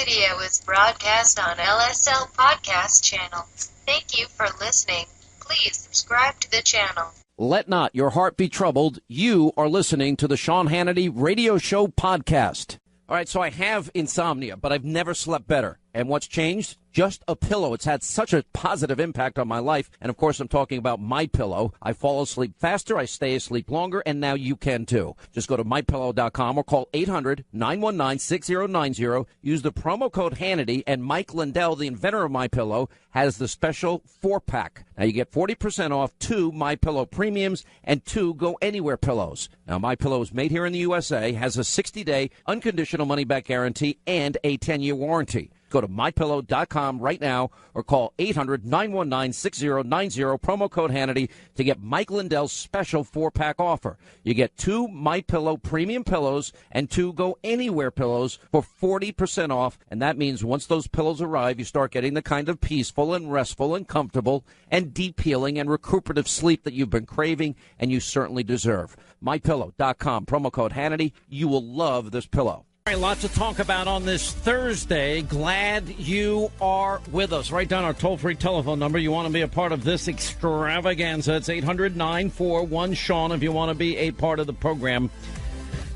Radio is broadcast on LSL Podcast Channel. Thank you for listening. Please subscribe to the channel. Let not your heart be troubled. You are listening to the Sean Hannity Radio Show podcast. All right, so I have insomnia, but I've never slept better. And what's changed? Just a pillow. It's had such a positive impact on my life. And, of course, I'm talking about My Pillow. I fall asleep faster, I stay asleep longer, and now you can, too. Just go to MyPillow.com or call 800-919-6090. Use the promo code Hannity, and Mike Lindell, the inventor of My Pillow, has the special 4-pack. Now, you get 40% off 2 My Pillow Premiums and 2 Go Anywhere pillows. Now, My Pillow is made here in the USA, has a 60-day unconditional money-back guarantee, and a 10-year warranty. Go to MyPillow.com right now or call 800-919-6090, promo code Hannity, to get Mike Lindell's special 4-pack offer. You get 2 My Pillow premium pillows and 2 Go Anywhere pillows for 40% off, and that means once those pillows arrive, you start getting the kind of peaceful and restful and comfortable and deep healing and recuperative sleep that you've been craving and you certainly deserve. MyPillow.com, promo code Hannity. You will love this pillow. All right, lots to talk about on this Thursday. Glad you are with us. Write down our toll-free telephone number. You want to be a part of this extravaganza. It's 800-941-SEAN if you want to be a part of the program.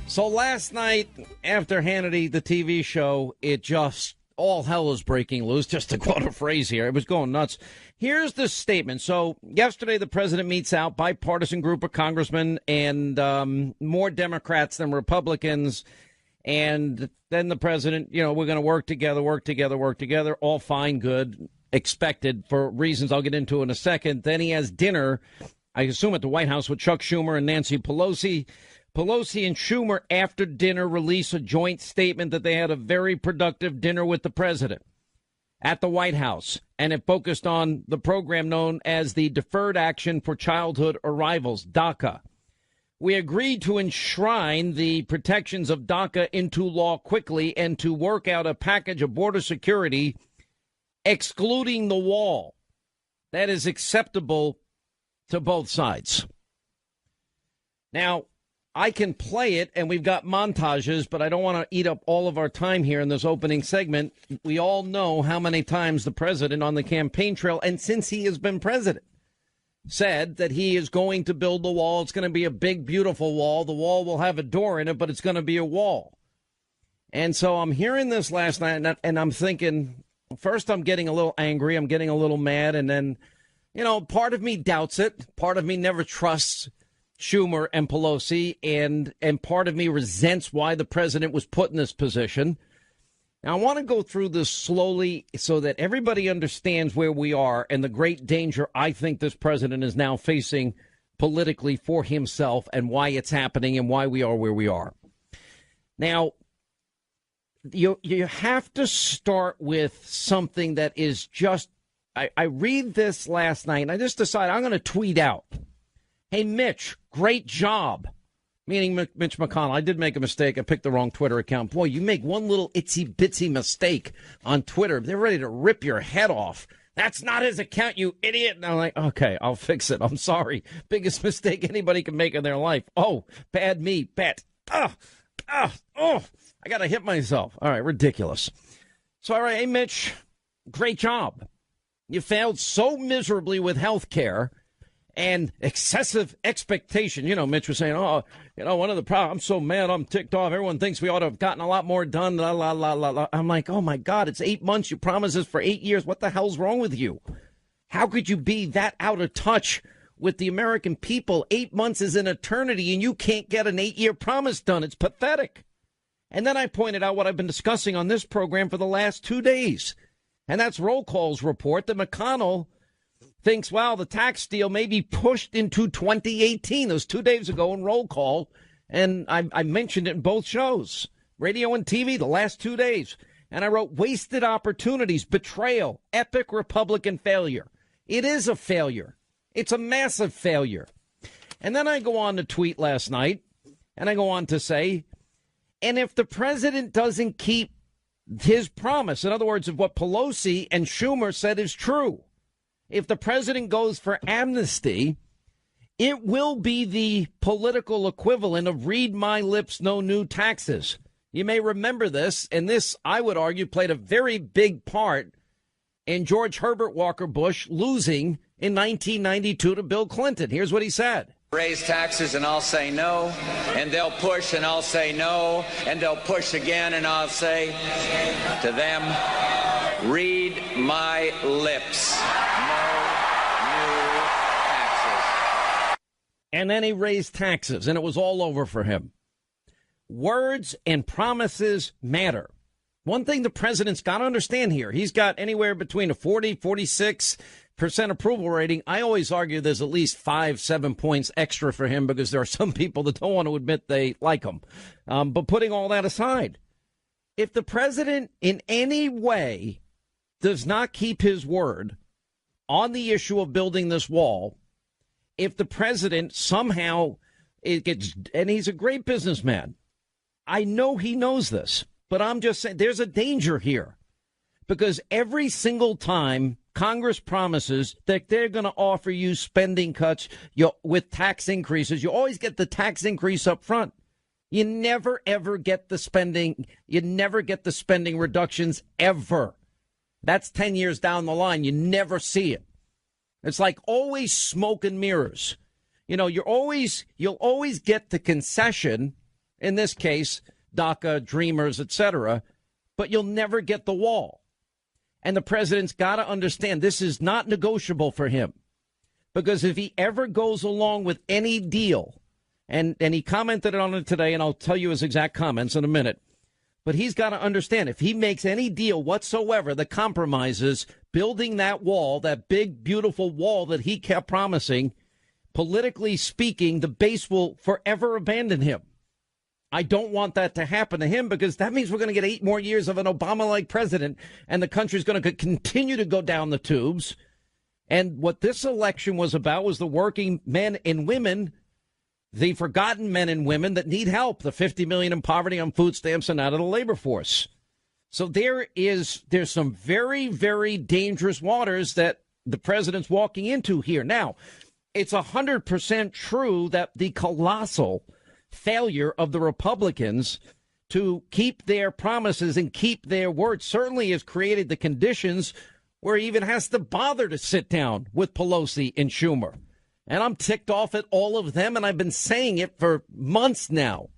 So last night, after Hannity, the TV show, it just, all hell is breaking loose, just to quote a phrase here. It was going nuts. Here's the statement. So yesterday, the president meets out, bipartisan group of congressmen and more Democrats than Republicans. And then the president, we're going to work together, all fine, good, expected for reasons I'll get into in a second. Then he has dinner, I assume at the White House, with Chuck Schumer and Nancy Pelosi. Pelosi and Schumer, after dinner, release a joint statement that they had a very productive dinner with the president at the White House. And it focused on the program known as the Deferred Action for Childhood Arrivals, DACA. We agreed to enshrine the protections of DACA into law quickly and to work out a package of border security excluding the wall that is acceptable to both sides. Now, I can play it, and we've got montages, but I don't want to eat up all of our time here in this opening segment. We all know how many times the president on the campaign trail, and since he has been president, said that he is going to build the wall. It's going to be a big, beautiful wall. The wall will have a door in it, but it's going to be a wall. And so I'm hearing this last night, and I'm thinking, first I'm getting a little angry. I'm getting a little mad. And then, part of me doubts it. Part of me never trusts Schumer and Pelosi. And part of me resents why the president was put in this position. Now, I want to go through this slowly so that everybody understands where we are and the great danger I think this president is now facing politically for himself and why it's happening and why we are where we are. Now, you have to start with something that is just, I read this last night and I just decided I'm going to tweet out, hey, Mitch, great job. Meaning Mitch McConnell. I did make a mistake. I picked the wrong Twitter account. Boy, you make one little itsy-bitsy mistake on Twitter, they're ready to rip your head off. That's not his account, you idiot. And I'm like, okay, I'll fix it. I'm sorry. Biggest mistake anybody can make in their life. Oh, bad me, bet. I got to hit myself. All right, ridiculous. So, all right, hey, Mitch, great job. You failed so miserably with health care and excessive expectation. Mitch was saying, one of the problems, I'm so mad, I'm ticked off. Everyone thinks we ought to have gotten a lot more done. La, la, la, la, la. I'm like, oh, my God, it's 8 months. You promised us for 8 years. What the hell's wrong with you? How could you be that out of touch with the American people? 8 months is an eternity, and you can't get an 8-year promise done. It's pathetic. And then I pointed out what I've been discussing on this program for the last 2 days, and that's Roll Call's report that McConnell thinks, well, the tax deal may be pushed into 2018. It was 2 days ago in Roll Call, and I mentioned it in both shows, radio and TV, the last 2 days. And I wrote, wasted opportunities, betrayal, epic Republican failure. It is a failure. It's a massive failure. And then I go on to tweet last night, and I go on to say, and if the president doesn't keep his promise, in other words, if what Pelosi and Schumer said is true, if the president goes for amnesty, it will be the political equivalent of read my lips, no new taxes. You may remember this, and this, I would argue, played a very big part in George Herbert Walker Bush losing in 1992 to Bill Clinton. Here's what he said. Raise taxes and I'll say no, and they'll push and I'll say no, and they'll push again and I'll say to them, read my lips. No new taxes. And then he raised taxes, and it was all over for him. Words and promises matter. One thing the president's got to understand here, he's got anywhere between a 46% approval rating. I always argue there's at least 5-7 points extra for him because there are some people that don't want to admit they like him. But putting all that aside, if the president in any way does not keep his word on the issue of building this wall, if the president somehow it gets, and he's a great businessman, I know he knows this, but I'm just saying there's a danger here because every single time Congress promises that they're going to offer you spending cuts with tax increases, you always get the tax increase up front. You never, ever get the spending. You never get the spending reductions ever. That's 10 years down the line. You never see it. It's like always smoke and mirrors. You know, you'll always get the concession, in this case, DACA, Dreamers, etc., but you'll never get the wall. And the president's got to understand this is not negotiable for him, because if he ever goes along with any deal, and he commented on it today, and I'll tell you his exact comments in a minute, but he's got to understand if he makes any deal whatsoever that compromises building that wall, that big, beautiful wall that he kept promising, politically speaking, the base will forever abandon him. I don't want that to happen to him because that means we're going to get 8 more years of an Obama-like president and the country's going to continue to go down the tubes. And what this election was about was the working men and women, the forgotten men and women that need help, the 50 million in poverty on food stamps and out of the labor force. So there's some very, very dangerous waters that the president's walking into here. Now, it's 100% true that the colossal failure of the Republicans to keep their promises and keep their word certainly has created the conditions where he even has to bother to sit down with Pelosi and Schumer. And I'm ticked off at all of them, and I've been saying it for months now,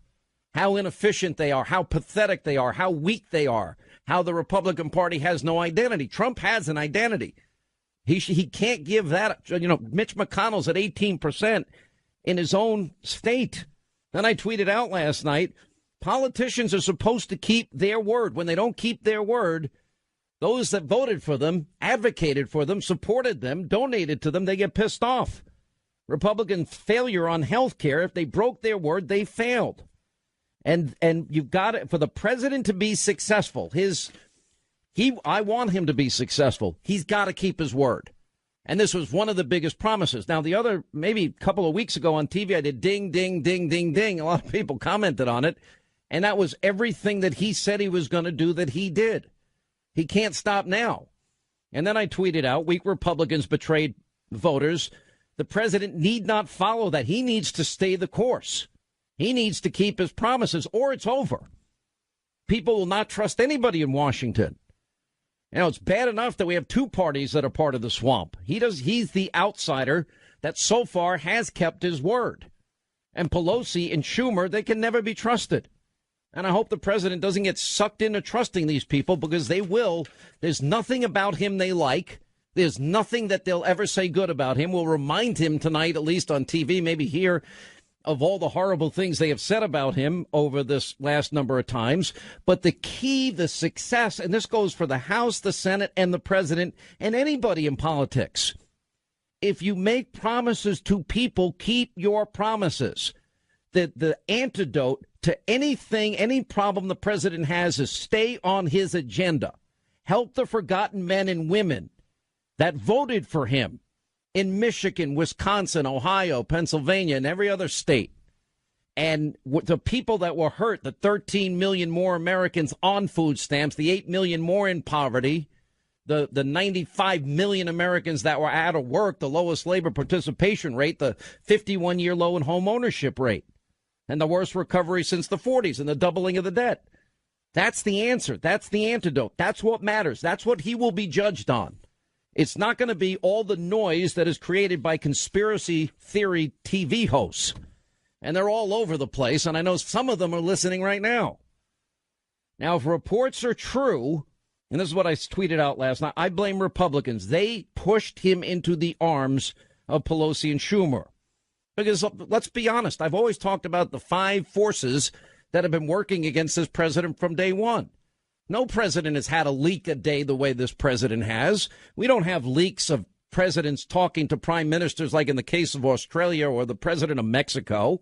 how inefficient they are, how pathetic they are, how weak they are, how the Republican Party has no identity. Trump has an identity. He can't give that. You know, Mitch McConnell's at 18% in his own state. Then I tweeted out last night, politicians are supposed to keep their word. When they don't keep their word, those that voted for them, advocated for them, supported them, donated to them, they get pissed off. Republican failure on health care, if they broke their word, they failed. And you've got it for the president to be successful. I want him to be successful. He's got to keep his word. And this was one of the biggest promises. Now, the other, maybe a couple of weeks ago on TV, I did ding, ding, ding, ding, ding. A lot of people commented on it. And that was everything that he said he was going to do that he did. He can't stop now. And then I tweeted out, weak Republicans betrayed voters. The president need not follow that. He needs to stay the course. He needs to keep his promises or it's over. People will not trust anybody in Washington. You know, it's bad enough that we have 2 parties that are part of the swamp. He's the outsider that so far has kept his word. And Pelosi and Schumer, they can never be trusted. And I hope the president doesn't get sucked into trusting these people because they will. There's nothing about him they like. There's nothing that they'll ever say good about him. We'll remind him tonight, at least on TV, maybe here, of all the horrible things they have said about him over this last number of times. But the key, the success, and this goes for the House, the Senate, and the president, and anybody in politics. If you make promises to people, keep your promises. The antidote to anything, any problem the president has is stay on his agenda. Help the forgotten men and women that voted for him in Michigan, Wisconsin, Ohio, Pennsylvania, and every other state. And the people that were hurt, the 13 million more Americans on food stamps, the 8 million more in poverty, the 95 million Americans that were out of work, the lowest labor participation rate, the 51-year low in home ownership rate, and the worst recovery since the 40s and the doubling of the debt. That's the answer. That's the antidote. That's what matters. That's what he will be judged on. It's not going to be all the noise that is created by conspiracy theory TV hosts. And they're all over the place, and I know some of them are listening right now. Now, if reports are true, and this is what I tweeted out last night, I blame Republicans. They pushed him into the arms of Pelosi and Schumer. Because let's be honest, I've always talked about the 5 forces that have been working against this president from day one. No president has had a leak a day the way this president has. We don't have leaks of presidents talking to prime ministers like in the case of Australia or the president of Mexico.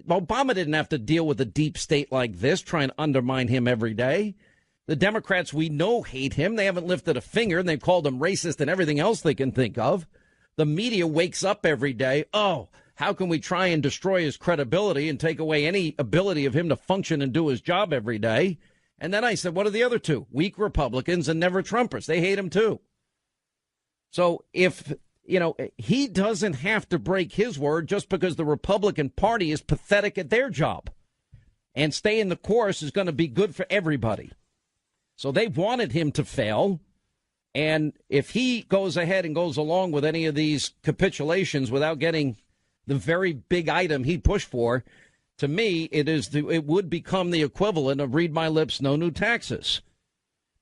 Obama didn't have to deal with a deep state like this, trying to undermine him every day. The Democrats we know hate him. They haven't lifted a finger, and they've called him racist and everything else they can think of. The media wakes up every day. Oh, how can we try and destroy his credibility and take away any ability of him to function and do his job every day? And then I said, what are the other two? Weak Republicans and never Trumpers. They hate him, too. So if, he doesn't have to break his word just because the Republican Party is pathetic at their job. And staying the course is going to be good for everybody. So they wanted him to fail. And if he goes ahead and goes along with any of these capitulations without getting the very big item he pushed for, to me, it would become the equivalent of read my lips, no new taxes.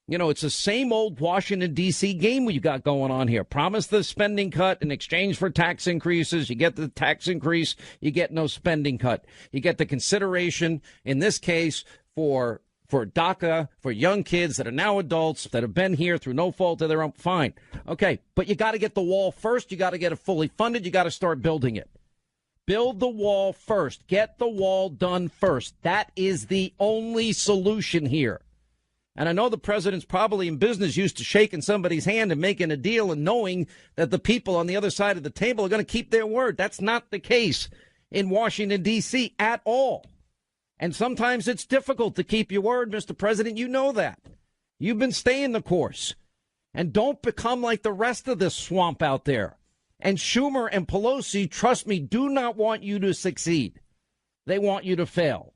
It's the same old Washington, D.C. game we got going on here. Promise the spending cut in exchange for tax increases. You get the tax increase. You get no spending cut. You get the consideration, in this case, for DACA, for young kids that are now adults that have been here through no fault of their own. Fine. Okay. But you got to get the wall first. You got to get it fully funded. You got to start building it. Build the wall first. Get the wall done first. That is the only solution here. And I know the president's probably in business used to shaking somebody's hand and making a deal and knowing that the people on the other side of the table are going to keep their word. That's not the case in Washington, D.C. at all. And sometimes it's difficult to keep your word, Mr. President. You know that. You've been staying the course. And don't become like the rest of this swamp out there. And Schumer and Pelosi, trust me, do not want you to succeed. They want you to fail.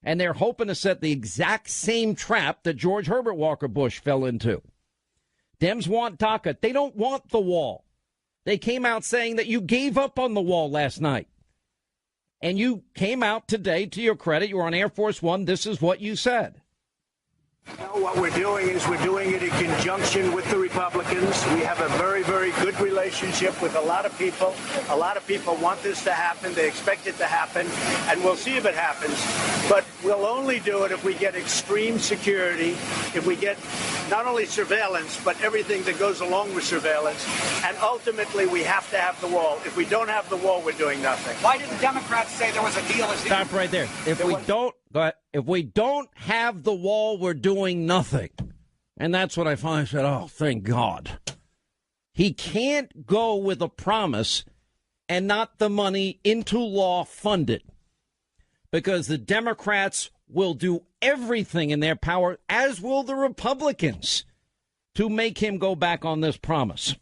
And they're hoping to set the exact same trap that George Herbert Walker Bush fell into. Dems want DACA. They don't want the wall. They came out saying that you gave up on the wall last night. And you came out today, to your credit, you were on Air Force One. This is what you said. No, what we're doing is we're doing it in conjunction with the Republicans. We have a very, very good relationship with a lot of people. A lot of people want this to happen. They expect it to happen. And we'll see if it happens. But we'll only do it if we get extreme security, if we get not only surveillance, but everything that goes along with surveillance. And ultimately, we have to have the wall. If we don't have the wall, we're doing nothing. Why didn't Democrats say there was a deal? Stop right there. If we don't have the wall, we're doing nothing. And that's what I finally said, oh, thank God. He can't go with a promise and not the money into law funded, because the Democrats will do everything in their power, as will the Republicans, to make him go back on this promise.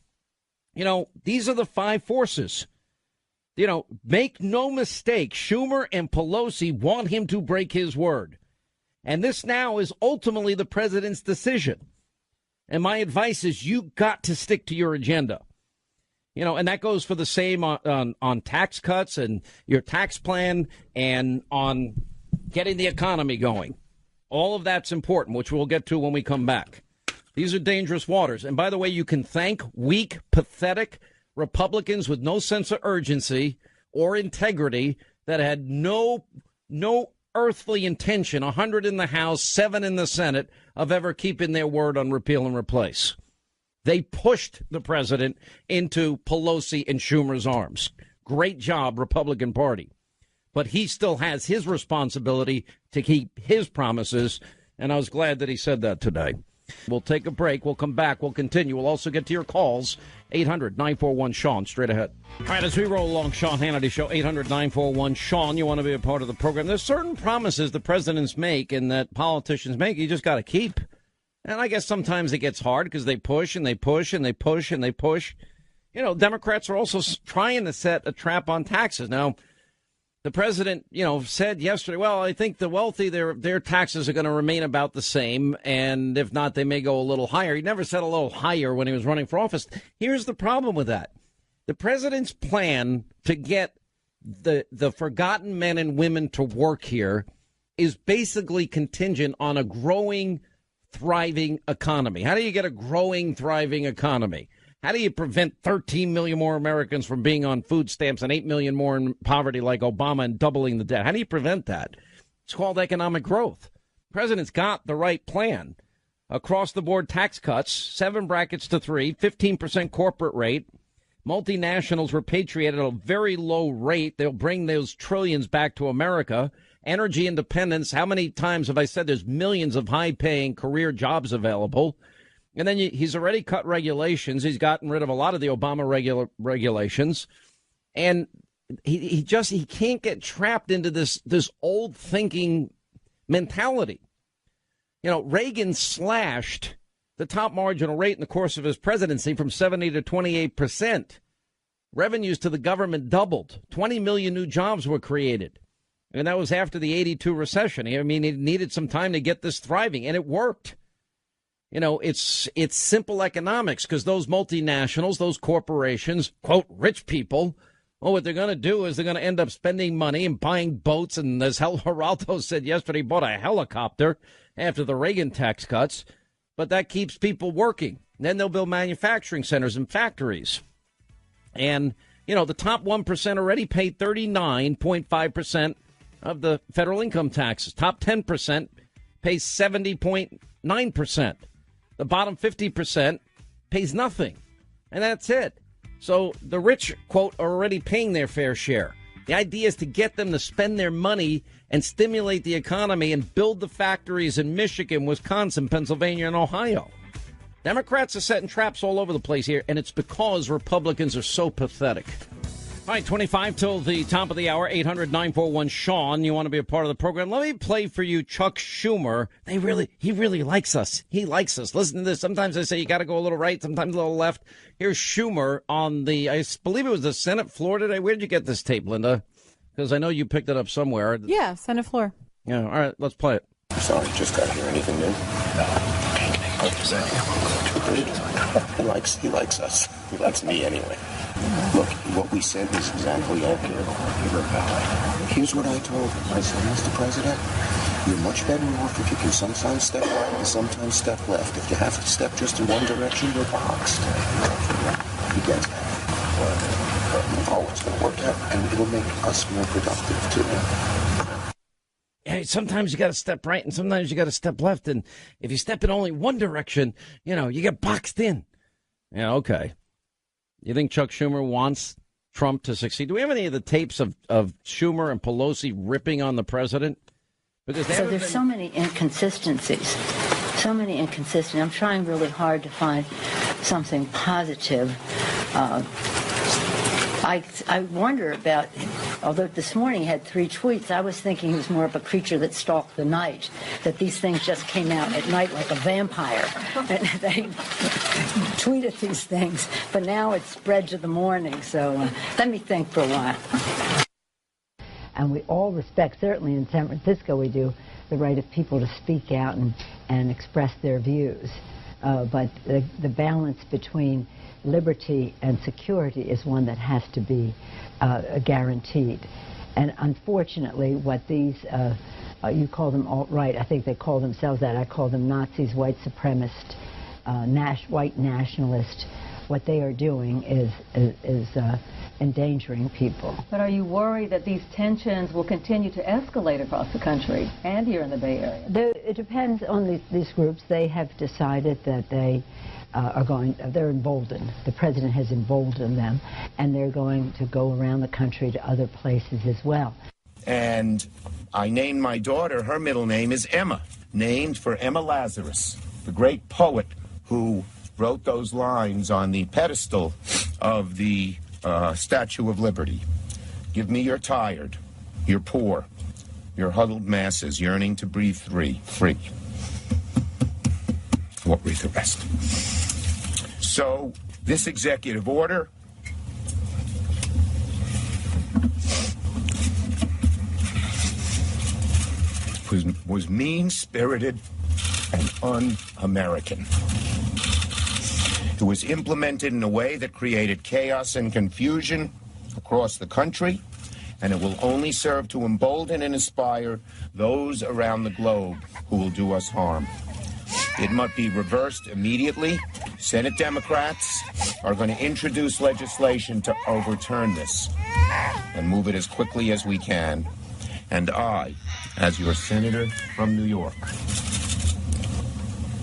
These are the 5 forces. Make no mistake, Schumer and Pelosi want him to break his word. And this now is ultimately the president's decision. And my advice is you got to stick to your agenda. And that goes for the same on tax cuts and your tax plan and on getting the economy going. All of that's important, which we'll get to when we come back. These are dangerous waters. And by the way, you can thank weak, pathetic Republicans with no sense of urgency or integrity that had no earthly intention, 100 in the House, 7 in the Senate, of ever keeping their word on repeal and replace. They pushed the president into Pelosi and Schumer's arms. Great job, Republican Party. But he still has his responsibility to keep his promises, and I was glad that he said that today. We'll take a break. We'll come back. We'll continue. We'll also get to your calls. 800-941-SEAN. Straight ahead. All right, as we roll along, Sean Hannity Show, 800-941-SEAN. You want to be a part of the program. There's certain promises the presidents make and that politicians make you just got to keep. And I guess sometimes it gets hard because they push and they push and they push and they push. Democrats are also trying to set a trap on taxes. Now, The president, said yesterday, well, I think the wealthy, their taxes are going to remain about the same. And if not, they may go a little higher. He never said a little higher when he was running for office. Here's the problem with that. The president's plan to get the forgotten men and women to work here is basically contingent on a growing, thriving economy. How do you get a growing, thriving economy? How do you prevent 13 million more Americans from being on food stamps and 8 million more in poverty like Obama and doubling the debt? How do you prevent that? It's called economic growth. The president's got the right plan. Across the board tax cuts, 7 brackets to 3, 15% corporate rate. Multinationals repatriated at a very low rate. They'll bring those trillions back to America. Energy independence. How many times have I said there's millions of high-paying career jobs available? And then he's already cut regulations. He's gotten rid of a lot of the Obama regulations. And he can't get trapped into this old thinking mentality. Reagan slashed the top marginal rate in the course of his presidency from 70 to 28%. Revenues to the government doubled. 20 million new jobs were created. And that was after the 82 recession. I mean, it needed some time to get this thriving, and it worked. It's simple economics, because those multinationals, those corporations, quote, rich people, what they're going to do is they're going to end up spending money and buying boats. And as Geraldo said yesterday, bought a helicopter after the Reagan tax cuts. But that keeps people working. Then they'll build manufacturing centers and factories. And, the top 1% already pay 39.5% of the federal income taxes. Top 10% pays 70.9%. The bottom 50% pays nothing. And that's it. So the rich, quote, are already paying their fair share. The idea is to get them to spend their money and stimulate the economy and build the factories in Michigan, Wisconsin, Pennsylvania, and Ohio. Democrats are setting traps all over the place here, and it's because Republicans are so pathetic. All right, 25 till the top of the hour, 800-941-SEAN. You want to be a part of the program? Let me play for you Chuck Schumer. He really likes us. He likes us. Listen to this. Sometimes I say you got to go a little right, sometimes a little left. Here's Schumer on I believe it was the Senate floor today. Where did you get this tape, Linda? Because I know you picked it up somewhere. Yeah, Senate floor. Yeah, all right, let's play it. Sorry, just got here. Anything new? No. He likes us. He likes me anyway. Look, what we said was exactly accurate. Here's what I told him. I said, Mr. President, you're much better off if you can sometimes step right and sometimes step left. If you have to step just in one direction, you're boxed. He gets that. Oh, it's going to work out, and it'll make us more productive, too. Hey, sometimes you got to step right and sometimes you got to step left. And if you step in only one direction, you get boxed in. Yeah, okay. You think Chuck Schumer wants Trump to succeed? Do we have any of the tapes of Schumer and Pelosi ripping on the president? Because there's so many inconsistencies. I'm trying really hard to find something positive. I wonder about, although this morning he had 3 tweets, I was thinking he was more of a creature that stalked the night, that these things just came out at night like a vampire. And they tweeted these things, but now it's spread to the morning. So let me think for a while. And we all respect, certainly in San Francisco we do, the right of people to speak out and express their views. But the balance between liberty and security is one that has to be guaranteed. And unfortunately, what these, you call them alt-right, I think they call themselves that, I call them Nazis, white supremacist, white nationalist, what they are doing is endangering people. But are you worried that these tensions will continue to escalate across the country and here in the Bay Area? It depends on these groups. They have decided that they they're emboldened. The president has emboldened them, and they're going to go around the country to other places as well. And I named my daughter, her middle name is Emma, named for Emma Lazarus, the great poet who wrote those lines on the pedestal of the Statue of Liberty. Give me your tired, your poor, your huddled masses yearning to breathe free. What read the rest? So, this executive order was mean-spirited and un-American. It was implemented in a way that created chaos and confusion across the country, and it will only serve to embolden and inspire those around the globe who will do us harm. It must be reversed immediately. Senate Democrats are going to introduce legislation to overturn this and move it as quickly as we can. And I, as your senator from New York,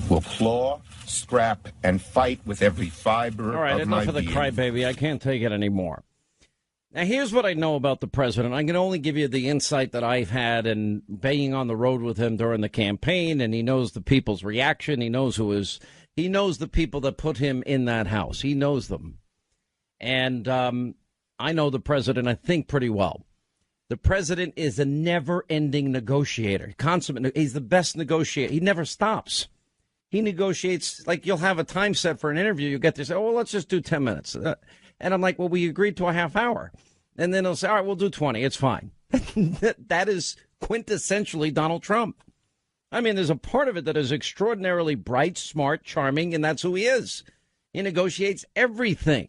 will claw, scrap, and fight with every fiber of my being. All right, enough of the crybaby. I can't take it anymore. Now, here's what I know about the president. I can only give you the insight that I've had in being on the road with him during the campaign, and he knows the people's reaction. He knows he knows the people that put him in that house. He knows them. And I know the president, I think, pretty well. The president is a never-ending negotiator. Consummate. He's the best negotiator. He never stops. He negotiates, like you'll have a time set for an interview. You get to say, oh, well, let's just do 10 minutes. And I'm like, well, we agreed to a half hour. And then he'll say, all right, we'll do 20. It's fine. That is quintessentially Donald Trump. I mean, there's a part of it that is extraordinarily bright, smart, charming, and that's who he is. He negotiates everything.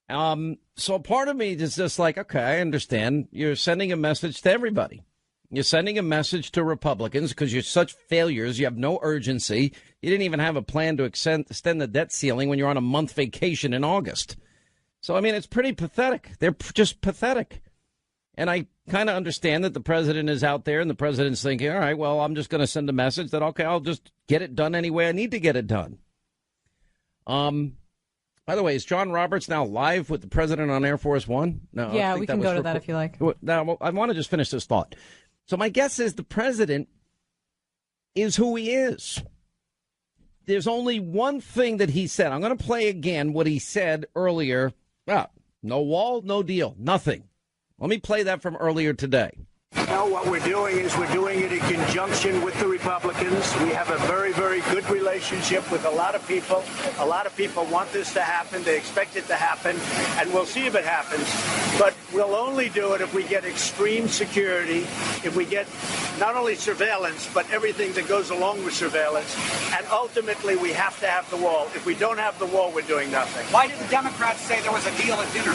So part of me is just like, okay, I understand. You're sending a message to everybody. You're sending a message to Republicans because you're such failures. You have no urgency. You didn't even have a plan to extend the debt ceiling when you're on a month vacation in August. So, I mean, it's pretty pathetic. They're just pathetic. And I kind of understand that the president is out there and the president's thinking, all right, well, I'm just going to send a message that, OK, I'll just get it done any way I need to get it done. By the way, is John Roberts now live with the president on Air Force One? No. Yeah, we can go to that if you like. Now, I want to just finish this thought. So my guess is the president is who he is. There's only one thing that he said. I'm going to play again what he said earlier. No wall, no deal, nothing. Let me play that from earlier today. No, what we're doing is we're doing it in conjunction with the Republicans. We have a very, very good relationship with a lot of people. A lot of people want this to happen. They expect it to happen, and we'll see if it happens. But we'll only do it if we get extreme security, if we get not only surveillance, but everything that goes along with surveillance. And ultimately, we have to have the wall. If we don't have the wall, we're doing nothing. Why did the Democrats say there was a deal at dinner?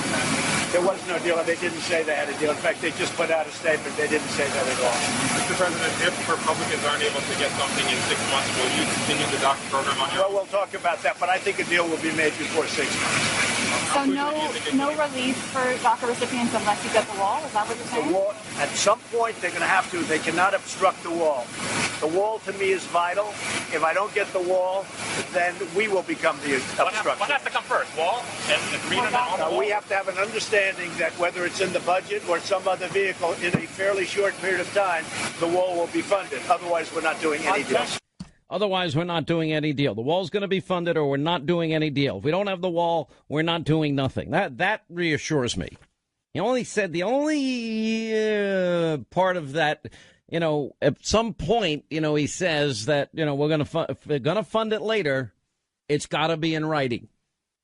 There was no deal. They didn't say they had a deal. In fact, they just put out a statement. They didn't say that at all. Mr. President, if Republicans aren't able to get something in 6 months, will you continue the DACA program on your own? Well, we'll talk about that, but I think a deal will be made before 6 months. So no relief for DACA recipients unless you get the wall? Is that what you're saying? The wall, at some point, they're going to have to. They cannot obstruct the wall. The wall, to me, is vital. If I don't get the wall, then we will become the obstruction. What has to come first, wall and agreement on the wall? We have to have an understanding that whether it's in the budget or some other vehicle, in a fairly short period of time, the wall will be funded. Otherwise, we're not doing any deal. Otherwise, we're not doing any deal. The wall's going to be funded or we're not doing any deal. If we don't have the wall, we're not doing nothing. That reassures me. He only said the only part of that, at some point, he says that, we're going to if we're going to fund it later, it's got to be in writing.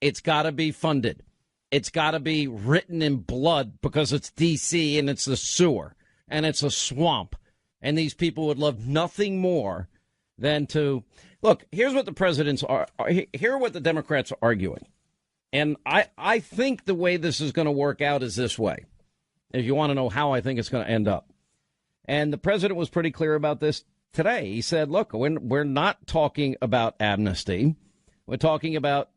It's got to be funded. It's got to be written in blood because it's D.C. and it's the sewer and it's a swamp. And these people would love nothing more than to look. Here's what the presidents are. Here are what the Democrats are arguing. And I think the way this is going to work out is this way. If you want to know how I think it's going to end up. And the president was pretty clear about this today. He said, look, we're not talking about amnesty. We're talking about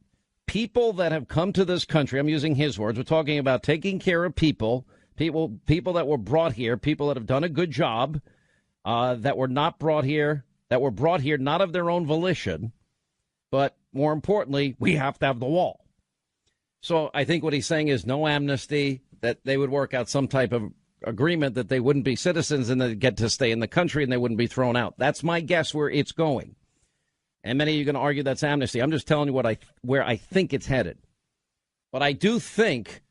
people that have come to this country. I'm using his words. We're talking about taking care of people that were brought here, people that have done a good job, that were brought here not of their own volition. But more importantly, we have to have the wall. So I think what he's saying is no amnesty, that they would work out some type of agreement that they wouldn't be citizens and they'd get to stay in the country and they wouldn't be thrown out. That's my guess where it's going. And many of you are going to argue that's amnesty. I'm just telling you where I think it's headed. But I do think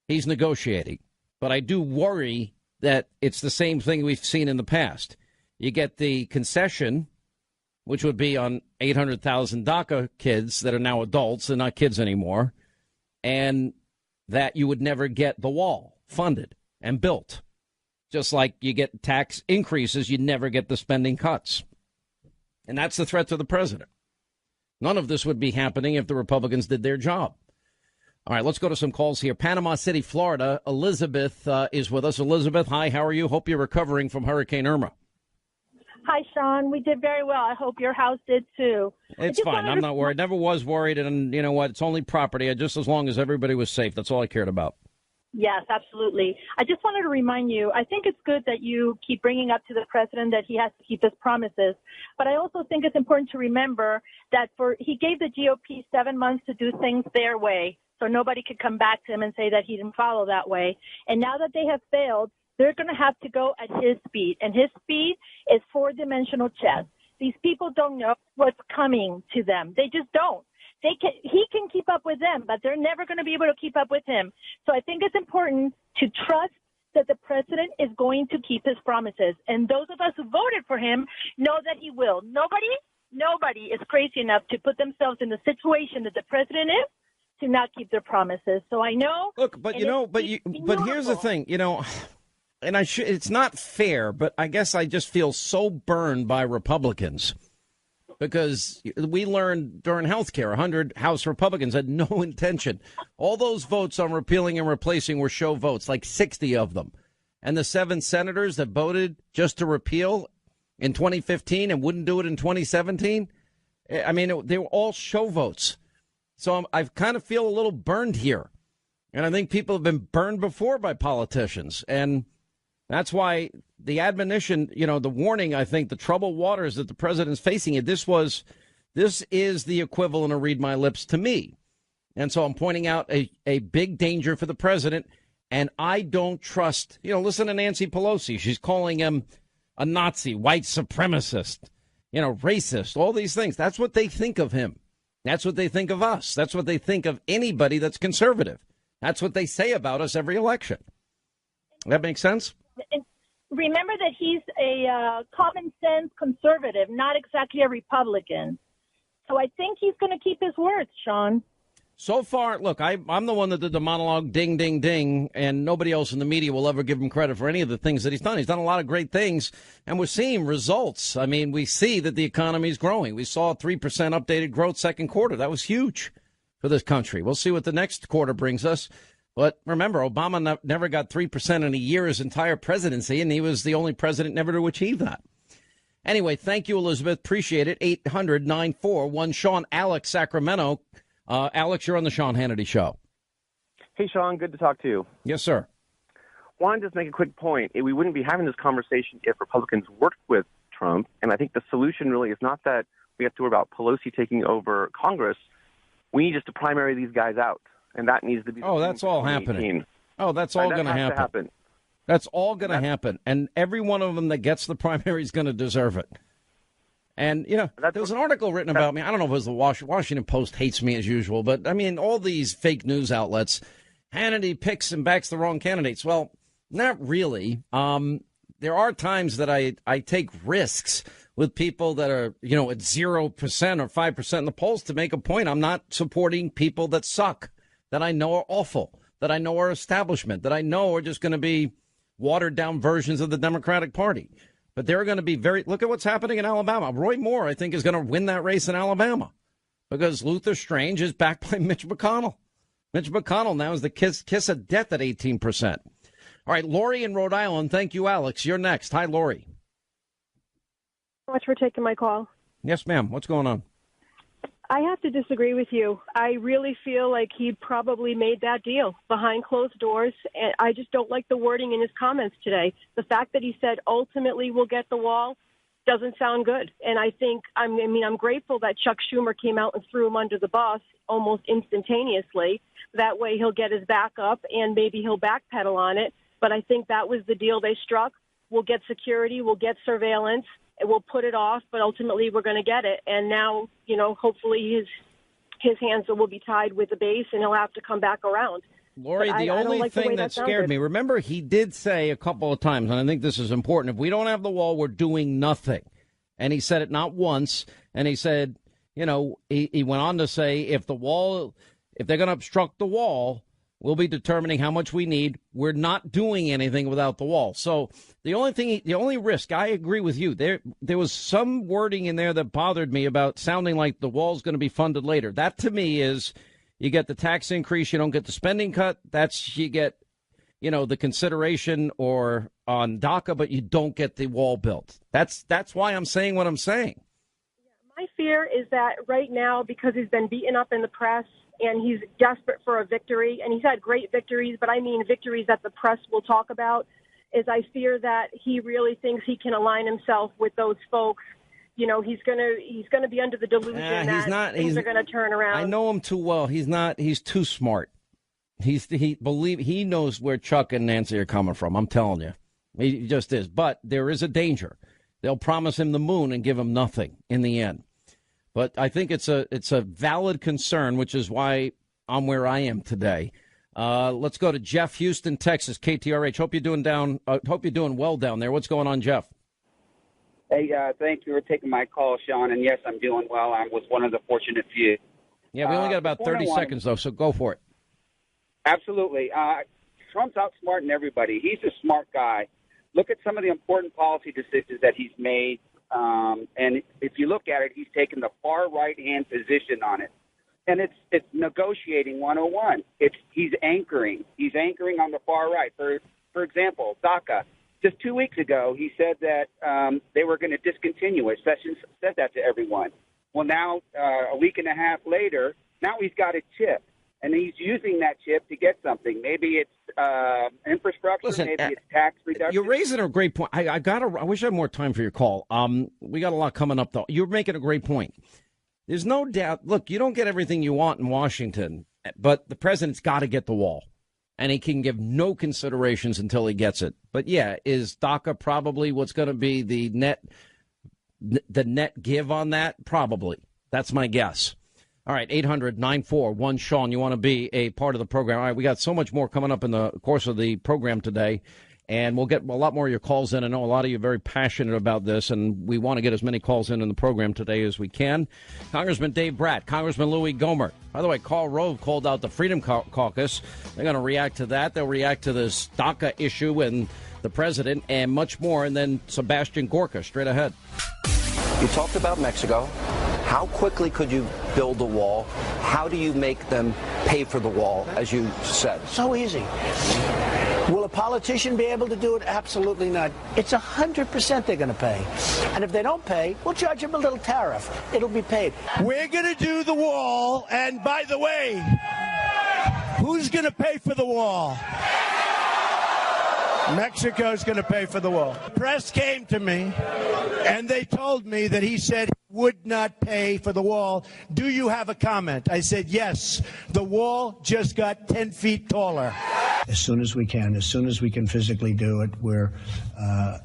he's negotiating. But I do worry that it's the same thing we've seen in the past. You get the concession, which would be on 800,000 DACA kids that are now adults and not kids anymore, and that you would never get the wall funded and built. Just like you get tax increases, you never get the spending cuts. And that's the threat to the president. None of this would be happening if the Republicans did their job. All right, let's go to some calls here. Panama City, Florida. Elizabeth is with us. Elizabeth, hi, how are you? Hope you're recovering from Hurricane Irma. Hi, Sean. We did very well. I hope your house did, too. It's fine. I'm not worried. Never was worried. And you know what? It's only property. Just as long as everybody was safe. That's all I cared about. Yes, absolutely. I just wanted to remind you, I think it's good that you keep bringing up to the president that he has to keep his promises. But I also think it's important to remember that he gave the GOP 7 months to do things their way. So nobody could come back to him and say that he didn't follow that way. And now that they have failed, they're going to have to go at his speed. And his speed is four-dimensional chess. These people don't know what's coming to them. They just don't. He can keep up with them, but they're never going to be able to keep up with him. So I think it's important to trust that the president is going to keep his promises. And those of us who voted for him know that he will. Nobody is crazy enough to put themselves in the situation that the president is to not keep their promises. So I know. Look, but here's the thing, and it's not fair, but I guess I just feel so burned by Republicans. Because we learned during health care, 100 House Republicans had no intention. All those votes on repealing and replacing were show votes, like 60 of them. And the 7 senators that voted just to repeal in 2015 and wouldn't do it in 2017, I mean, they were all show votes. So I kind of feel a little burned here. And I think people have been burned before by politicians. And that's why the admonition, the warning, I think, the troubled waters that the president's facing, this is the equivalent of read my lips to me. And so I'm pointing out a big danger for the president. And I don't trust, listen to Nancy Pelosi. She's calling him a Nazi, white supremacist, racist, all these things. That's what they think of him. That's what they think of us. That's what they think of anybody that's conservative. That's what they say about us every election. That makes sense? And remember that he's a common sense conservative, not exactly a Republican. So I think he's going to keep his words, Sean. So far, look, I'm the one that did the monologue, ding, ding, ding, and nobody else in the media will ever give him credit for any of the things that he's done. He's done a lot of great things, and we're seeing results. I mean, we see that the economy is growing. We saw 3% updated growth second quarter. That was huge for this country. We'll see what the next quarter brings us. But remember, Obama never got 3% in a year his entire presidency, and he was the only president never to achieve that. Anyway, thank you, Elizabeth. Appreciate it. 800-941-SEAN. Alex, Sacramento. Alex, you're on the Sean Hannity Show. Hey, Sean. Good to talk to you. Yes, sir. Wanted to just make a quick point. We wouldn't be having this conversation if Republicans worked with Trump. And I think the solution really is not that we have to worry about Pelosi taking over Congress. We need just to primary these guys out. And that needs to be. Oh, that's all happening. Oh, that's all going to happen. That's all going to happen. And every one of them that gets the primary is going to deserve it. And, there was an article written about me. I don't know if it was the Washington Post hates me as usual. But, I mean, all these fake news outlets, Hannity picks and backs the wrong candidates. Well, not really. There are times that I take risks with people that are, at 0% or 5% in the polls to make a point. I'm not supporting people that suck, that I know are awful, that I know are establishment, that I know are just going to be watered down versions of the Democratic Party. But they're going to be look at what's happening in Alabama. Roy Moore, I think, is going to win that race in Alabama because Luther Strange is backed by Mitch McConnell. Mitch McConnell now is the kiss of death at 18%. All right, Lori in Rhode Island. Thank you, Alex. You're next. Hi, Lori. So much for taking my call. Yes, ma'am. What's going on? I have to disagree with you. I really feel like he probably made that deal behind closed doors, and I just don't like the wording in his comments today. The fact that he said ultimately we'll get the wall doesn't sound good. And I think, I'm grateful that Chuck Schumer came out and threw him under the bus almost instantaneously. That way he'll get his back up and maybe he'll backpedal on it. But I think that was the deal they struck. We'll get security, we'll get surveillance. We'll put it off, but ultimately we're going to get it. And now, hopefully his hands will be tied with the base and he'll have to come back around. Lori, the only thing that scared me, remember, he did say a couple of times, and I think this is important, if we don't have the wall, we're doing nothing. And he said it not once. And he said, he went on to say, if they're going to obstruct the wall, We'll be determining how much we need. We're not doing anything without the wall. So the only risk, I agree with you. There was some wording in there that bothered me about sounding like the wall's going to be funded later. That to me is you get the tax increase, you don't get the spending cut. That's you get, the consideration or on DACA, but you don't get the wall built. That's why I'm saying what I'm saying. My fear is that right now, because he's been beaten up in the press, and he's desperate for a victory, and he's had great victories, but I mean victories that the press will talk about, is I fear that he really thinks he can align himself with those folks. He's gonna be under the delusion that things are gonna turn around. I know him too well. He's too smart. He knows where Chuck and Nancy are coming from. I'm telling you. He just is. But there is a danger. They'll promise him the moon and give him nothing in the end. But I think it's a valid concern, which is why I'm where I am today. Let's go to Jeff, Houston, Texas, KTRH. Hope you're doing well down there. What's going on, Jeff? Hey, thank you for taking my call, Sean. And yes, I'm doing well. I was one of the fortunate few. Yeah, we only got about 30 seconds, though, so go for it. Absolutely. Trump's outsmarting everybody. He's a smart guy. Look at some of the important policy decisions that he's made. And if you look at it, he's taken the far right-hand position on it. And it's negotiating 101. He's anchoring. He's anchoring on the far right. For example, DACA. Just 2 weeks ago, he said that they were going to discontinue it. Sessions said that to everyone. Well, now, a week and a half later, now he's got a chip. And he's using that chip to get something. Maybe it's infrastructure. Listen, maybe it's tax reduction. You're raising a great point. I wish I had more time for your call. We got a lot coming up, though. You're making a great point. There's no doubt. Look, you don't get everything you want in Washington, but the president's got to get the wall. And he can give no considerations until he gets it. But, yeah, is DACA probably what's going to be the net give on that? Probably. That's my guess. All right, 800-941-SEAN. You want to be a part of the program. All right, we got so much more coming up in the course of the program today, and we'll get a lot more of your calls in. I know a lot of you are very passionate about this, and we want to get as many calls in the program today as we can. Congressman Dave Bratt, Congressman Louis Gohmert. By the way, Karl Rove called out the Freedom Caucus. They're going to react to that. They'll react to this DACA issue and the president and much more, and then Sebastian Gorka straight ahead. You talked about Mexico. How quickly could you build the wall? How do you make them pay for the wall, as you said? So easy. Will a politician be able to do it? Absolutely not. It's 100% they're going to pay. And if they don't pay, we'll charge them a little tariff. It'll be paid. We're going to do the wall. And by the way, who's going to pay for the wall? Mexico's going to pay for the wall. The press came to me, and they told me that he said he would not pay for the wall. Do you have a comment? I said, yes. The wall just got 10 feet taller. As soon as we can physically do it. We're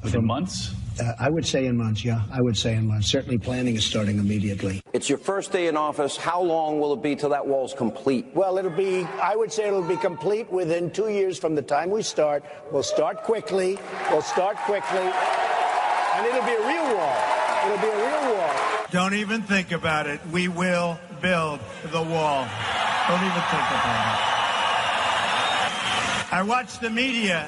within months? I would say in months, yeah. I would say in months. Certainly planning is starting immediately. It's your first day in office. How long will it be till that wall's complete? Well, I would say it'll be complete within 2 years from the time we start. We'll start quickly. And it'll be a real wall. It'll be a real wall. Don't even think about it. We will build the wall. Don't even think about it. I watch the media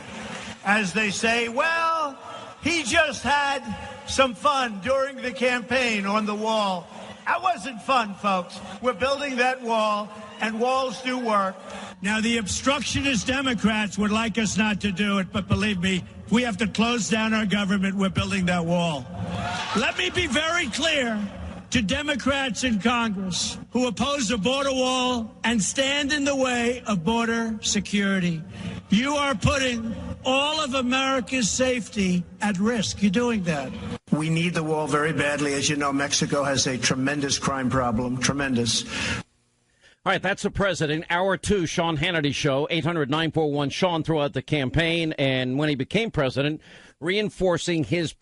as they say, well, he just had some fun during the campaign on the wall. That wasn't fun, folks. We're building that wall, and walls do work. Now, the obstructionist Democrats would like us not to do it, but believe me, we have to close down our government. We're building that wall. Let me be very clear to Democrats in Congress who oppose a border wall and stand in the way of border security. You are putting all of America's safety at risk. You're doing that. We need the wall very badly. As you know, Mexico has a tremendous crime problem. Tremendous. All right, that's the president. Hour 2, Sean Hannity Show, 800-941-SEAN throughout the campaign. And when he became president, reinforcing his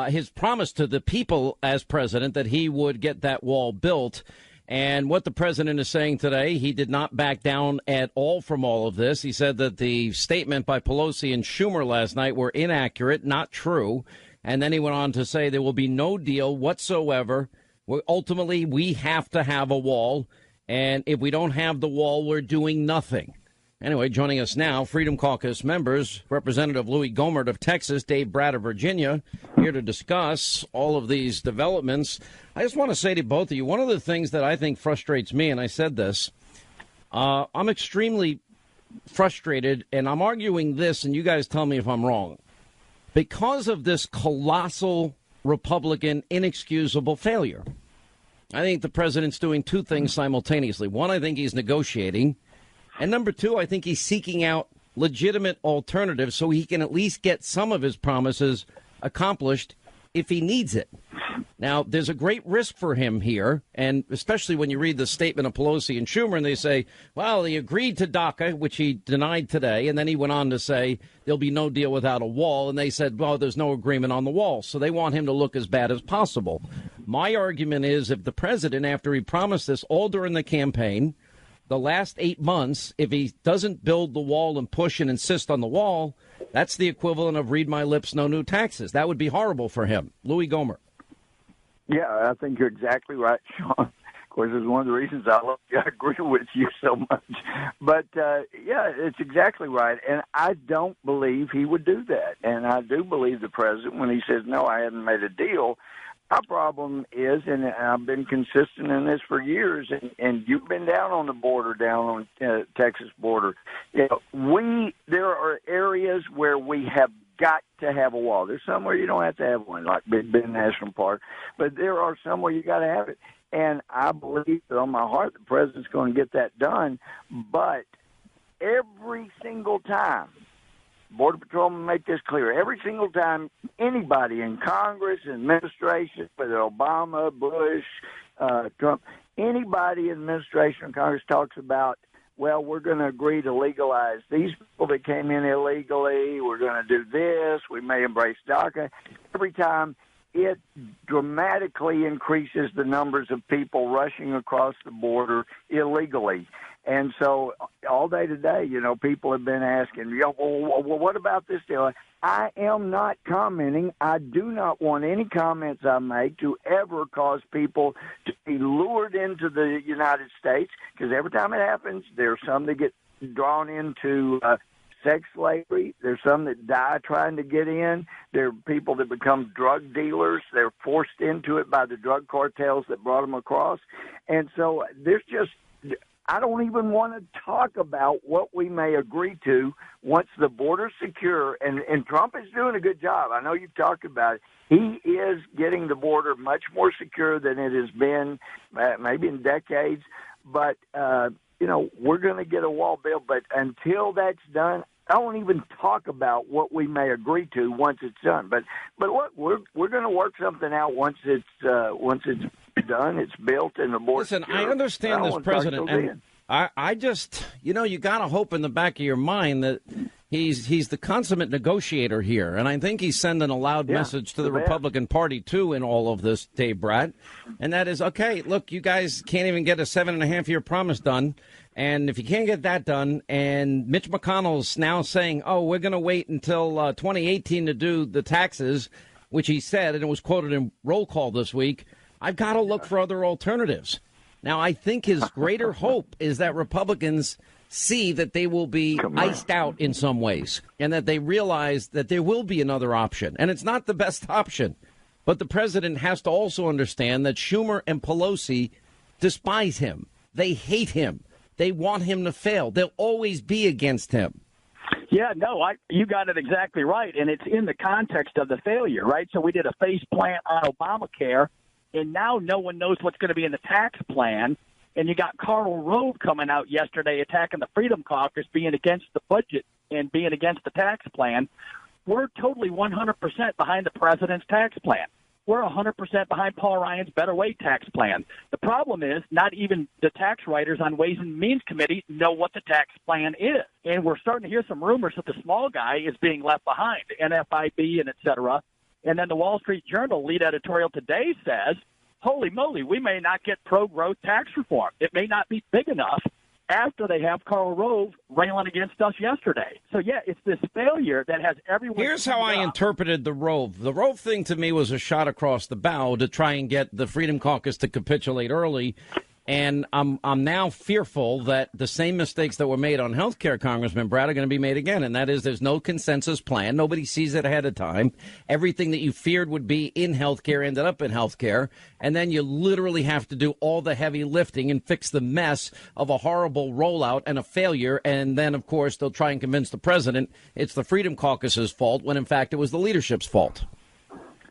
his promise to the people as president that he would get that wall built. And what the president is saying today, he did not back down at all from all of this. He said that the statement by Pelosi and Schumer last night were inaccurate, not true. And then he went on to say there will be no deal whatsoever. Ultimately, we have to have a wall. And if we don't have the wall, we're doing nothing. Anyway, joining us now, Freedom Caucus members, Representative Louis Gohmert of Texas, Dave Bratt of Virginia, here to discuss all of these developments. I just want to say to both of you, one of the things that I think frustrates me, and I said this, I'm extremely frustrated, and I'm arguing this, and you guys tell me if I'm wrong. Because of this colossal Republican inexcusable failure, I think the president's doing two things simultaneously. One, I think he's negotiating. And number two, I think he's seeking out legitimate alternatives so he can at least get some of his promises accomplished if he needs it. Now, there's a great risk for him here, and especially when you read the statement of Pelosi and Schumer, and they say, well, he agreed to DACA, which he denied today, and then he went on to say there'll be no deal without a wall, and they said, well, there's no agreement on the wall, so they want him to look as bad as possible. My argument is if the president, after he promised this all during the campaign, the last 8 months, if he doesn't build the wall and push and insist on the wall, that's the equivalent of read my lips, no new taxes. That would be horrible for him. Louis Gohmert. Yeah, I think you're exactly right, Sean. Of course, it's one of the reasons I agree with you so much. But, yeah, it's exactly right. And I don't believe he would do that. And I do believe the president when he says, no, I haven't made a deal. Our problem is, and I've been consistent in this for years, and you've been down on the border, down on Texas border. You know, there are areas where we have got to have a wall. There's some where you don't have to have one, like Big Bend National Park, but there are some where you got to have it. And I believe that on my heart the president's going to get that done. But every single time, Border Patrol make this clear, every single time anybody in Congress, administration, whether Obama, Bush, Trump, anybody in administration or Congress talks about, well, we're going to agree to legalize these people that came in illegally, we're going to do this, we may embrace DACA. Every time it dramatically increases the numbers of people rushing across the border illegally. And so all day today, you know, people have been asking, well, what about this deal? I am not commenting. I do not want any comments I make to ever cause people to be lured into the United States, because every time it happens, there's some that get drawn into sex slavery. There's some that die trying to get in. There are people that become drug dealers. They're forced into it by the drug cartels that brought them across. And so there's just, I don't even want to talk about what we may agree to once the border's secure. And Trump is doing a good job. I know you've talked about it. He is getting the border much more secure than it has been maybe in decades. But, you know, we're going to get a wall built. But until that's done, I won't even talk about what we may agree to once it's done. But look, we're going to work something out once it's done, it's built, and the border. Listen, I understand this, President, and I just, you know, you got to hope in the back of your mind that he's the consummate negotiator here, and I think he's sending a loud message to the Republican Party too in all of this, Dave Bratt, and that is, okay, look, you guys can't even get a 7.5-year promise done, and if you can't get that done, and Mitch McConnell's now saying, oh, we're going to wait until 2018 to do the taxes, which he said, and it was quoted in roll call this week. I've got to look for other alternatives. Now, I think his greater hope is that Republicans see that they will be iced out in some ways and that they realize that there will be another option. And it's not the best option. But the president has to also understand that Schumer and Pelosi despise him. They hate him. They want him to fail. They'll always be against him. Yeah, no, you got it exactly right. And it's in the context of the failure, right? So we did a face plant on Obamacare. And now no one knows what's going to be in the tax plan. And you got Karl Rove coming out yesterday attacking the Freedom Caucus, being against the budget and being against the tax plan. We're totally 100% behind the president's tax plan. We're 100% behind Paul Ryan's Better Way tax plan. The problem is not even the tax writers on Ways and Means Committee know what the tax plan is. And we're starting to hear some rumors that the small guy is being left behind, NFIB and et cetera. And then the Wall Street Journal lead editorial today says, holy moly, we may not get pro-growth tax reform. It may not be big enough after they have Karl Rove railing against us yesterday. So, yeah, it's this failure that has everyone. Here's how I interpreted the Rove. The Rove thing to me was a shot across the bow to try and get the Freedom Caucus to capitulate early And I'm now fearful that the same mistakes that were made on health care, Congressman Brad, are going to be made again. And that is there's no consensus plan. Nobody sees it ahead of time. Everything that you feared would be in health care ended up in health care. And then you literally have to do all the heavy lifting and fix the mess of a horrible rollout and a failure. And then, of course, they'll try and convince the president it's the Freedom Caucus's fault when, in fact, it was the leadership's fault.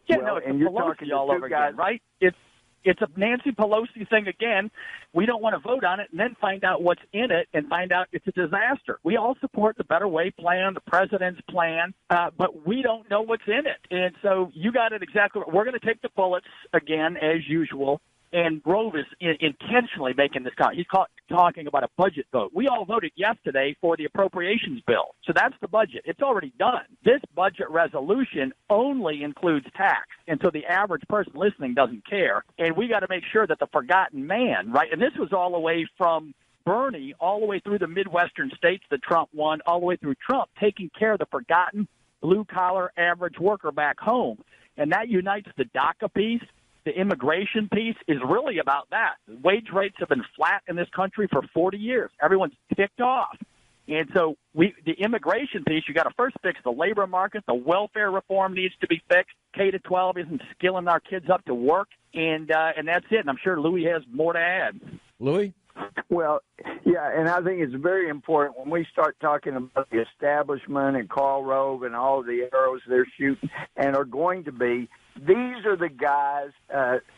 Yeah, no, it's a Pelosi all over again, right? It's a Nancy Pelosi thing again. We don't want to vote on it and then find out what's in it and find out it's a disaster. We all support the Better Way plan, the president's plan, but we don't know what's in it. And so you got it exactly. We're going to take the bullets again, as usual. And Grove is intentionally making this comment. He's talking about a budget vote. We all voted yesterday for the appropriations bill. So that's the budget. It's already done. This budget resolution only includes tax. And so the average person listening doesn't care. And we got to make sure that the forgotten man, right? And this was all the way from Bernie all the way through the Midwestern states that Trump won, all the way through Trump, taking care of the forgotten blue-collar average worker back home. And that unites the DACA piece. The immigration piece is really about that. Wage rates have been flat in this country for 40 years. Everyone's ticked off. And so the immigration piece, you got to first fix the labor market. The welfare reform needs to be fixed. K-12 isn't skilling our kids up to work. And that's it. And I'm sure Louis has more to add. Louis? Well, yeah, and I think it's very important when we start talking about the establishment and Karl Rove and all the arrows they're shooting and are going to be, these are the guys,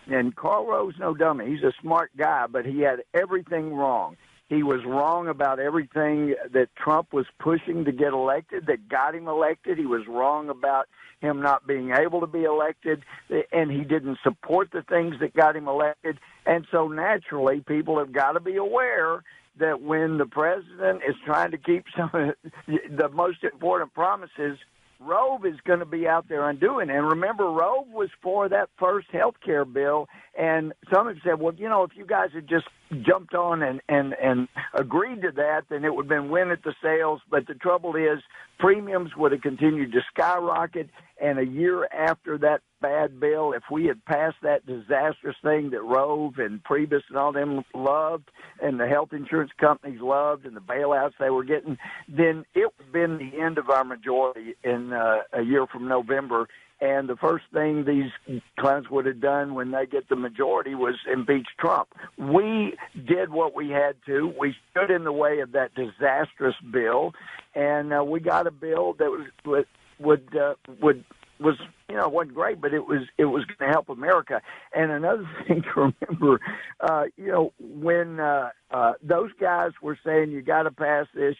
and Karl Rove's no dummy. He's a smart guy, but he had everything wrong. He was wrong about everything that Trump was pushing to get elected that got him elected. He was wrong about him not being able to be elected, and he didn't support the things that got him elected. And so naturally, people have got to be aware that when the president is trying to keep some of the most important promises, Rove is going to be out there undoing. And remember, Rove was for that first health care bill, and some have said, well, if you guys had just jumped on and agreed to that, then it would have been win at the sales. But the trouble is premiums would have continued to skyrocket, and a year after that bad bill, if we had passed that disastrous thing that Rove and Priebus and all them loved, and the health insurance companies loved, and the bailouts they were getting, then it would have been the end of our majority in a year from November. And the first thing these clowns would have done when they get the majority was impeach Trump. We did what we had to. We stood in the way of that disastrous bill, and we got a bill that wasn't great, but it was going to help America. And another thing to remember, when those guys were saying you got to pass this,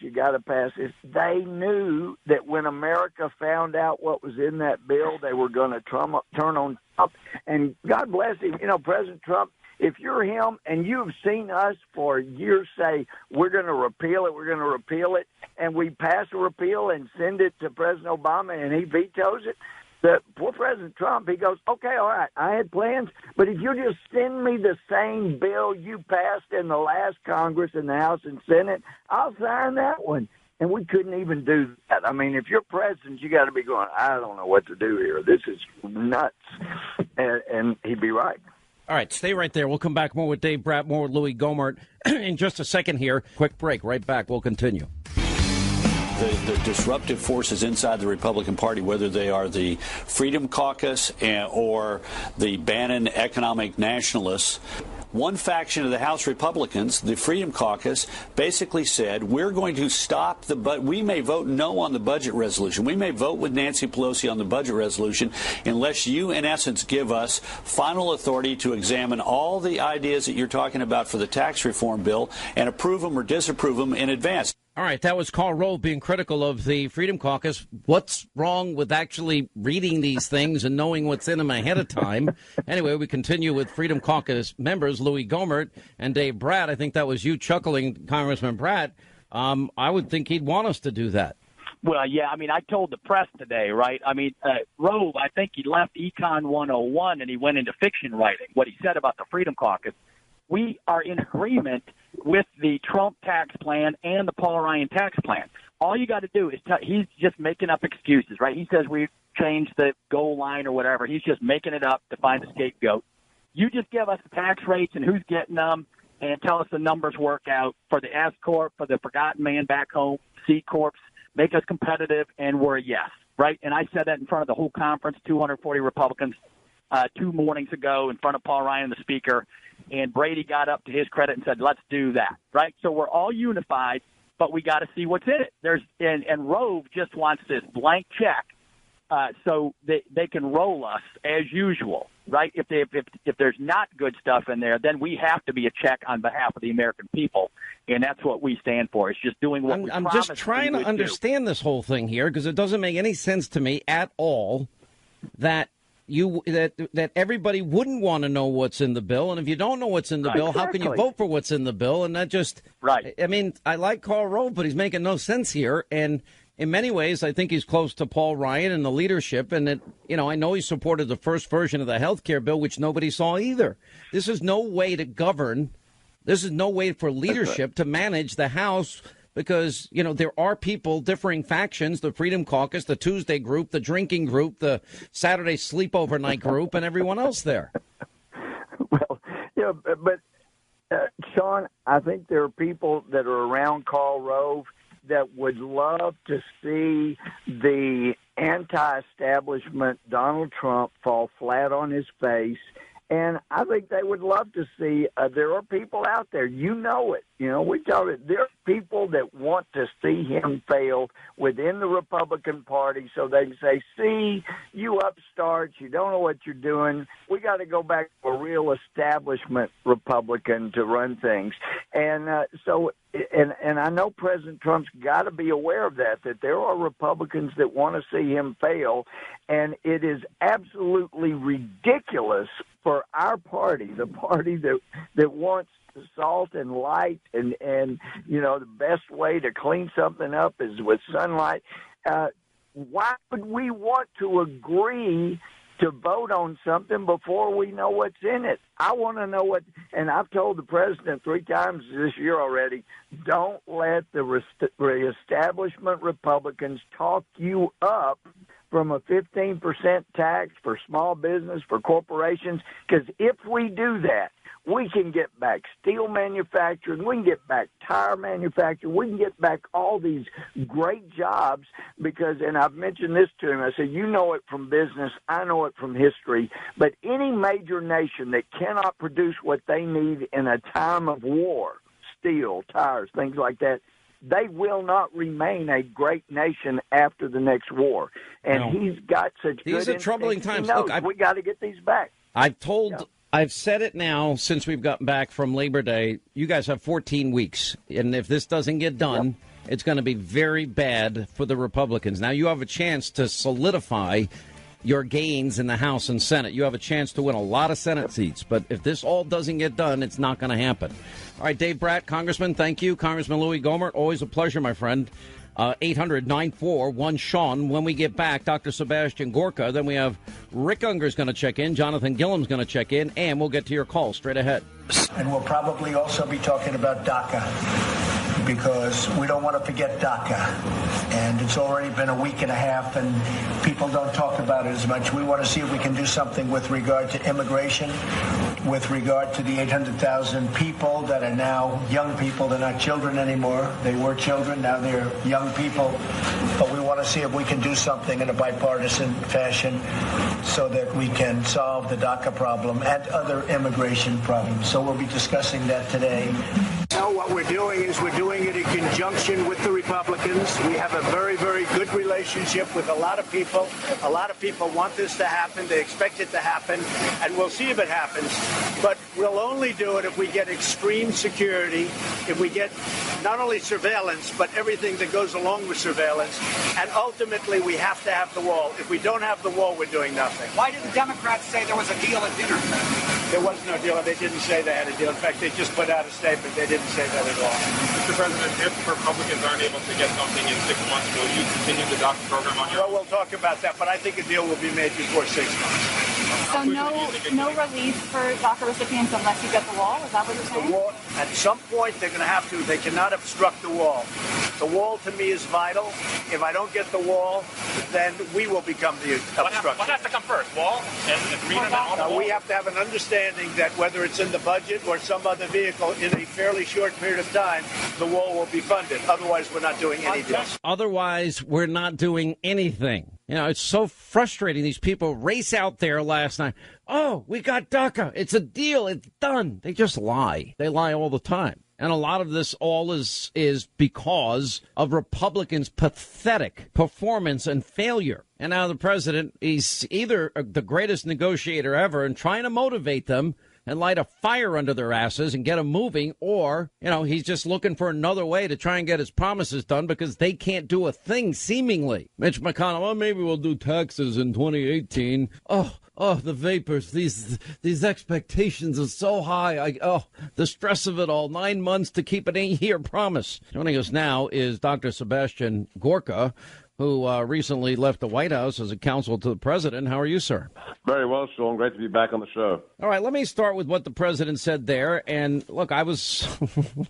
they knew that when America found out what was in that bill, they were going to turn on Trump. And God bless him, President Trump. If you're him and you've seen us for years say we're going to repeal it, and we pass a repeal and send it to President Obama and he vetoes it, the poor President Trump, he goes, okay, all right, I had plans, but if you just send me the same bill you passed in the last Congress in the House and Senate, I'll sign that one. And we couldn't even do that. I mean, if you're president, you got to be going, I don't know what to do here. This is nuts. And he'd be right. All right, stay right there. We'll come back more with Dave Bratt, more with Louis Gohmert in just a second here. Quick break. Right back. We'll continue. The disruptive forces inside the Republican Party, whether they are the Freedom Caucus or the Bannon economic nationalists, one faction of the House Republicans, the Freedom Caucus, basically said, we're going to stop we may vote no on the budget resolution. We may vote with Nancy Pelosi on the budget resolution unless you, in essence, give us final authority to examine all the ideas that you're talking about for the tax reform bill and approve them or disapprove them in advance. All right, that was Karl Rove being critical of the Freedom Caucus. What's wrong with actually reading these things and knowing what's in them ahead of time? Anyway, we continue with Freedom Caucus members Louis Gohmert and Dave Bratt. I think that was you chuckling, Congressman Bratt. I would think he'd want us to do that. Well, yeah, I mean, I told the press today, right? I mean, Rove, I think he left Econ 101 and he went into fiction writing. What he said about the Freedom Caucus, we are in agreement with the Trump tax plan and the Paul Ryan tax plan. All you got to do is he's just making up excuses, right? He says we changed the goal line or whatever. He's just making it up to find a scapegoat. You just give us the tax rates and who's getting them, and tell us the numbers work out for the S Corp, for the Forgotten Man back home, C Corps, make us competitive, and we're a yes, right? And I said that in front of the whole conference, 240 Republicans, 2 mornings ago in front of Paul Ryan, the speaker, and Brady got up to his credit and said, let's do that, right? So we're all unified, but we got to see what's in it. And Rove just wants this blank check so they can roll us as usual, right? If there's not good stuff in there, then we have to be a check on behalf of the American people, and that's what we stand for. It's just doing what we promised. I'm just trying to understand this whole thing here, because it doesn't make any sense to me at all that that everybody wouldn't want to know what's in the bill, and if you don't know what's in the bill, how can you vote for what's in the bill? And that just I mean, I like Karl Rove, but he's making no sense here, and in many ways, I think he's close to Paul Ryan and the leadership. And, I know he supported the first version of the health care bill, which nobody saw either. This is no way to govern. This is no way for leadership to manage the House, because, there are people, differing factions, the Freedom Caucus, the Tuesday group, the drinking group, the Saturday sleepover night group, and everyone else there. Well, but Sean, I think there are people that are around Karl Rove that would love to see the anti-establishment Donald Trump fall flat on his face. And I think they would love to see, there are people out there, it. We tell it, there are people that want to see him fail within the Republican Party so they can say, see, you upstarts, you don't know what you're doing. We got to go back to a real establishment Republican to run things. And and I know President Trump's got to be aware of that there are Republicans that want to see him fail. And it is absolutely ridiculous for our party, the party that wants salt and light, and the best way to clean something up is with sunlight. Why would we want to agree to vote on something before we know what's in it? I want to know what, and I've told the president 3 times this year already, don't let the establishment Republicans talk you up from a 15% tax for small business, for corporations, because if we do that, we can get back steel manufacturing, we can get back tire manufacturing, we can get back all these great jobs because, and I've mentioned this to him, I said, you know it from business, I know it from history, but any major nation that cannot produce what they need in a time of war, steel, tires, things like that, they will not remain a great nation after the next war. And he's got such These good are troubling times. Look, we got to get these back. I've said it now since we've gotten back from Labor Day. You guys have 14 weeks. And if this doesn't get done, it's going to be very bad for the Republicans. Now, you have a chance to solidify your gains in the House and Senate. You have a chance to win a lot of Senate seats. But if this all doesn't get done, it's not going to happen. All right, Dave Bratt, Congressman, thank you. Congressman Louis Gohmert, always a pleasure, my friend. 800-941-SEAN. When we get back, Dr. Sebastian Gorka. Then we have Rick Unger's going to check in. Jonathan Gilliam's going to check in. And we'll get to your call straight ahead. And we'll probably also be talking about DACA, because we don't want to forget DACA. And it's already been a week and a half, and people don't talk about it as much. We want to see if we can do something with regard to immigration, with regard to the 800,000 people that are now young people. They're not children anymore. They were children. Now they're young people. But we want to see if we can do something in a bipartisan fashion so that we can solve the DACA problem and other immigration problems. So we'll be discussing that today. No, what we're doing is we're doing it in conjunction with the Republicans. We have a very, very good relationship with a lot of people. A lot of people want this to happen. They expect it to happen, and we'll see if it happens. But we'll only do it if we get extreme security, if we get not only surveillance, but everything that goes along with surveillance. And ultimately, we have to have the wall. If we don't have the wall, we're doing nothing. Why did the Democrats say there was a deal at dinner? There was no deal. They didn't say they had a deal. In fact, they just put out a statement. They didn't say that at all. Mr. President, if Republicans aren't able to get something in 6 months, will you continue the DACA program on your own? Well, we'll talk about that, but I think a deal will be made before 6 months. So no relief for DACA recipients unless you get the wall? Is that what you're saying? The wall, at some point, they're going to have to. They cannot obstruct the wall. The wall to me is vital. If I don't get the wall, then we will become the obstruction. What has to come first, wall and agreement on the wall? We have to have an understanding that whether it's in the budget or some other vehicle, in a fairly short period of time, the wall will be funded. Otherwise, we're not doing anything. Otherwise, we're not doing anything. You know, it's so frustrating. These people race out there last night. Oh, we got DACA. It's a deal. It's done. They just lie. They lie all the time. And a lot of this all is because of Republicans' pathetic performance and failure. And now the president, he's either the greatest negotiator ever and trying to motivate them and light a fire under their asses and get them moving, or, you know, he's just looking for another way to try and get his promises done because they can't do a thing, seemingly. Mitch McConnell, well, maybe we'll do taxes in 2018. Oh, the vapors, these expectations are so high. The stress of it all. 9 months to keep an 8-year promise. Joining us now is Dr. Sebastian Gorka, who recently left the White House as a counsel to the president. How are you, sir? Very well, Sean. Great to be back on the show. All right, let me start with what the president said there. And look, I was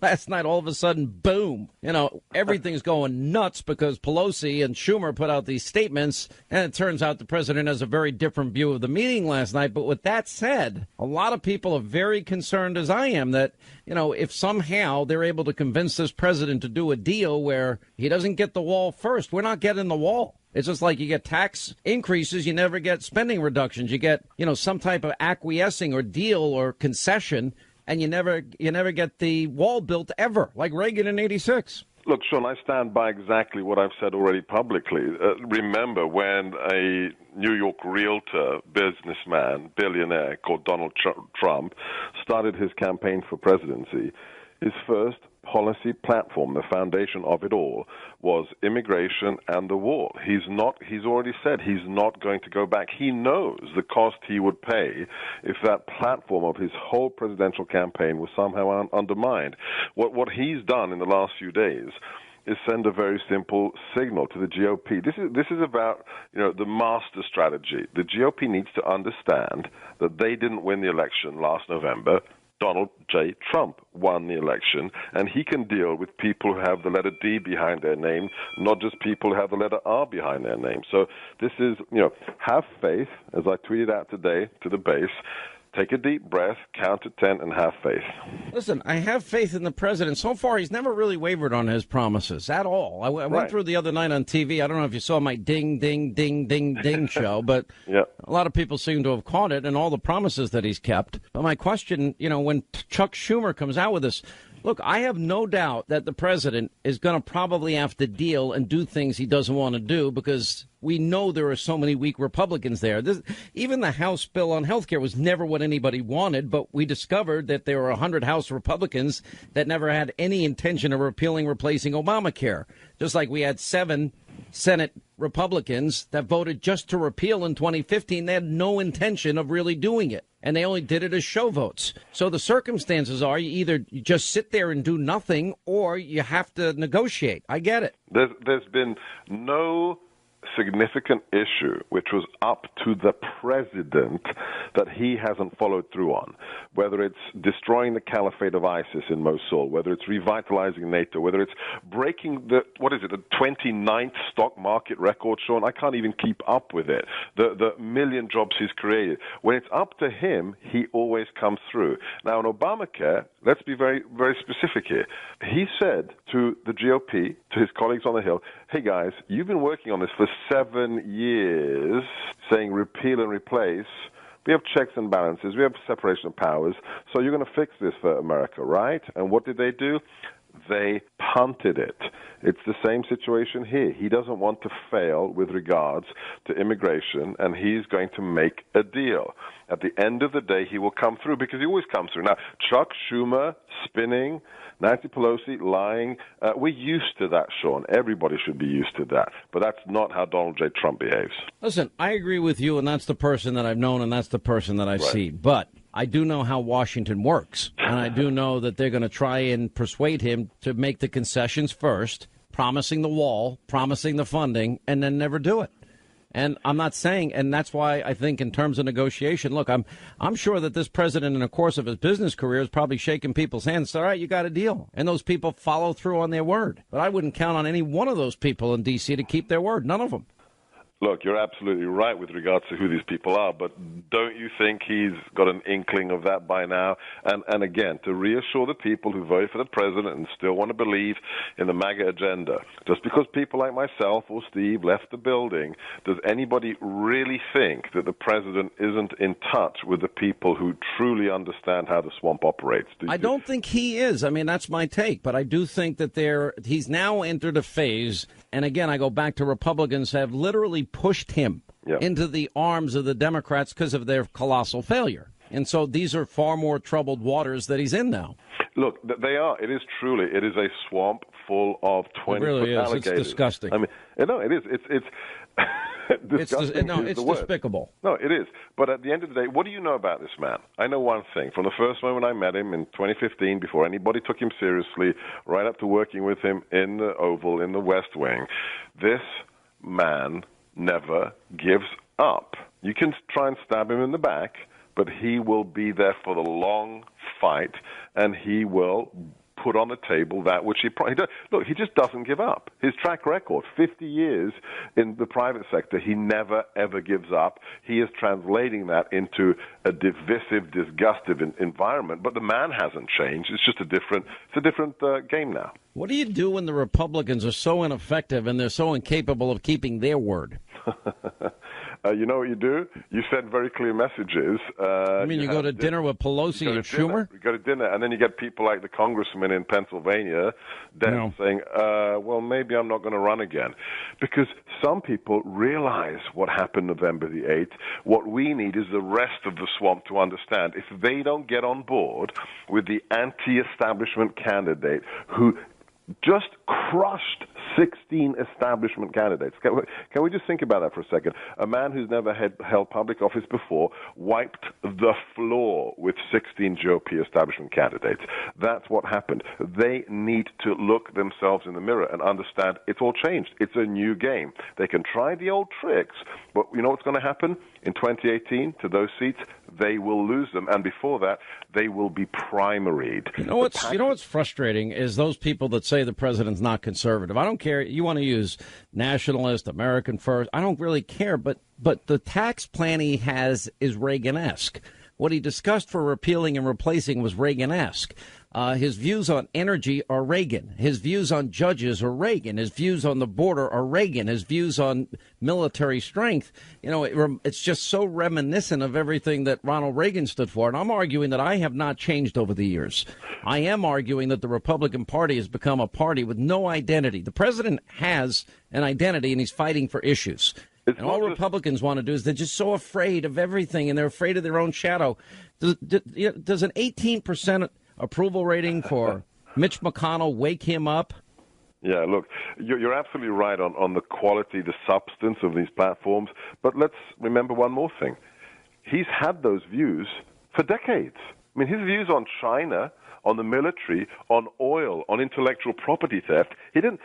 last night, all of a sudden, boom. You know, everything's going nuts because Pelosi and Schumer put out these statements. And it turns out the president has a very different view of the meeting last night. But with that said, a lot of people are very concerned, as I am, that, you know, if somehow they're able to convince this president to do a deal where he doesn't get the wall first, we're not getting the wall. It's just like you get tax increases, you never get spending reductions. You get, you know, some type of acquiescing or deal or concession, and you never get the wall built ever, like Reagan in '86. Look, Sean, I stand by exactly what I've said already publicly. Remember when a New York realtor, businessman, billionaire called Donald Trump started his campaign for presidency, his first policy platform, the foundation of it all, was immigration and the wall. He's already said he's not going to go back. He knows the cost he would pay if that platform of his whole presidential campaign was somehow undermined. What he's done in the last few days is send a very simple signal to the GOP. This is about, you know, the master strategy. The GOP needs to understand that they didn't win the election last November. Donald J. Trump won the election, and he can deal with people who have the letter D behind their name, not just people who have the letter R behind their name. So this is, you know, have faith, as I tweeted out today to the base. Take a deep breath, count to 10, and have faith. Listen, I have faith in the president. So far, he's never really wavered on his promises at all. I went through the other night on TV. I don't know if you saw my ding, ding, ding, ding, ding show, but a lot of people seem to have caught it and all the promises that he's kept. But my question, you know, when Chuck Schumer comes out with this, look, I have no doubt that the president is going to probably have to deal and do things he doesn't want to do because we know there are so many weak Republicans there. Even the House bill on health care was never what anybody wanted, but we discovered that there were 100 House Republicans that never had any intention of replacing Obamacare, just like we had 7 Senate Republicans that voted just to repeal in 2015. They had no intention of really doing it, and they only did it as show votes. So the circumstances are you just sit there and do nothing, or you have to negotiate. I get it. There's been no significant issue which was up to the president that he hasn't followed through on, whether it's destroying the caliphate of ISIS in Mosul, whether it's revitalizing NATO, whether it's breaking the 29th stock market record, Sean. I can't even keep up with it. The million jobs he's created. When it's up to him, he always comes through. Now, on Obamacare, let's be very, very specific here. He said to the GOP, to his colleagues on the Hill, hey guys, you've been working on this for 7 years, saying repeal and replace. We have checks and balances. We have separation of powers. So you're going to fix this for America, right? And what did they do? They punted it. It's the same situation here. He doesn't want to fail with regards to immigration, and he's going to make a deal. At the end of the day, he will come through because he always comes through. Now, Chuck Schumer spinning, Nancy Pelosi lying, we're used to that, Sean. Everybody should be used to that. But that's not how Donald J. Trump behaves. Listen, I agree with you, and that's the person that I've known, and that's the person that I see. But I do know how Washington works, and I do know that they're going to try and persuade him to make the concessions first, promising the wall, promising the funding, and then never do it. And I'm not saying, and that's why I think in terms of negotiation, look, I'm sure that this president in the course of his business career is probably shaking people's hands. All right, you got a deal. And those people follow through on their word. But I wouldn't count on any one of those people in D.C. to keep their word. None of them. Look, you're absolutely right with regards to who these people are, but don't you think he's got an inkling of that by now? And again, to reassure the people who voted for the president and still want to believe in the MAGA agenda, just because people like myself or Steve left the building, does anybody really think that the president isn't in touch with the people who truly understand how the swamp operates? I don't think he is. I mean, that's my take, but I do think that he's now entered a phase. And again, I go back to Republicans have literally pushed him into the arms of the Democrats because of their colossal failure. And so these are far more troubled waters that he's in now. Look, they are. It is truly. It is a swamp full of 20-foot alligators. It's disgusting. I mean, no, it is. It's disgusting. It's despicable. No, it is. But at the end of the day, what do you know about this man? I know one thing. From the first moment I met him in 2015, before anybody took him seriously, right up to working with him in the Oval, in the West Wing, this man never gives up. You can try and stab him in the back, but he will be there for the long fight, and he will put on the table that which he does. Look, he just doesn't give up. His track record, 50 years in the private sector, he never, ever gives up. He is translating that into a divisive, disgusting environment, but the man hasn't changed. It's just a different game now. What do you do when the Republicans are so ineffective and they're so incapable of keeping their word? You know what you do? You send very clear messages. You go to dinner with Pelosi and Schumer? You go to dinner, and then you get people like the congressman in Pennsylvania saying, well, maybe I'm not going to run again. Because some people realize what happened November the 8th. What we need is the rest of the swamp to understand. If they don't get on board with the anti-establishment candidate who just crushed 16 establishment candidates. Can we just think about that for a second? A man who's never held public office before wiped the floor with 16 GOP establishment candidates. That's what happened. They need to look themselves in the mirror and understand it's all changed. It's a new game. They can try the old tricks, but you know what's going to happen? In 2018, to those seats, they will lose them, and before that, they will be primaried. You know what's frustrating is those people that say the president's not conservative. I don't care. You want to use nationalist, American first. I don't really care, but the tax plan he has is Reagan-esque. What he discussed for repealing and replacing was Reagan-esque. His views on energy are Reagan. His views on judges are Reagan. His views on the border are Reagan. His views on military strength, it's just so reminiscent of everything that Ronald Reagan stood for. And I'm arguing that I have not changed over the years. I am arguing that the Republican Party has become a party with no identity. The president has an identity, and he's fighting for issues. And all Republicans want to do is they're just so afraid of everything, and they're afraid of their own shadow. Does an 18% approval rating for Mitch McConnell wake him up? Yeah, look, you're absolutely right on the quality, the substance of these platforms. But let's remember one more thing. He's had those views for decades. I mean, his views on China, on the military, on oil, on intellectual property theft, he didn't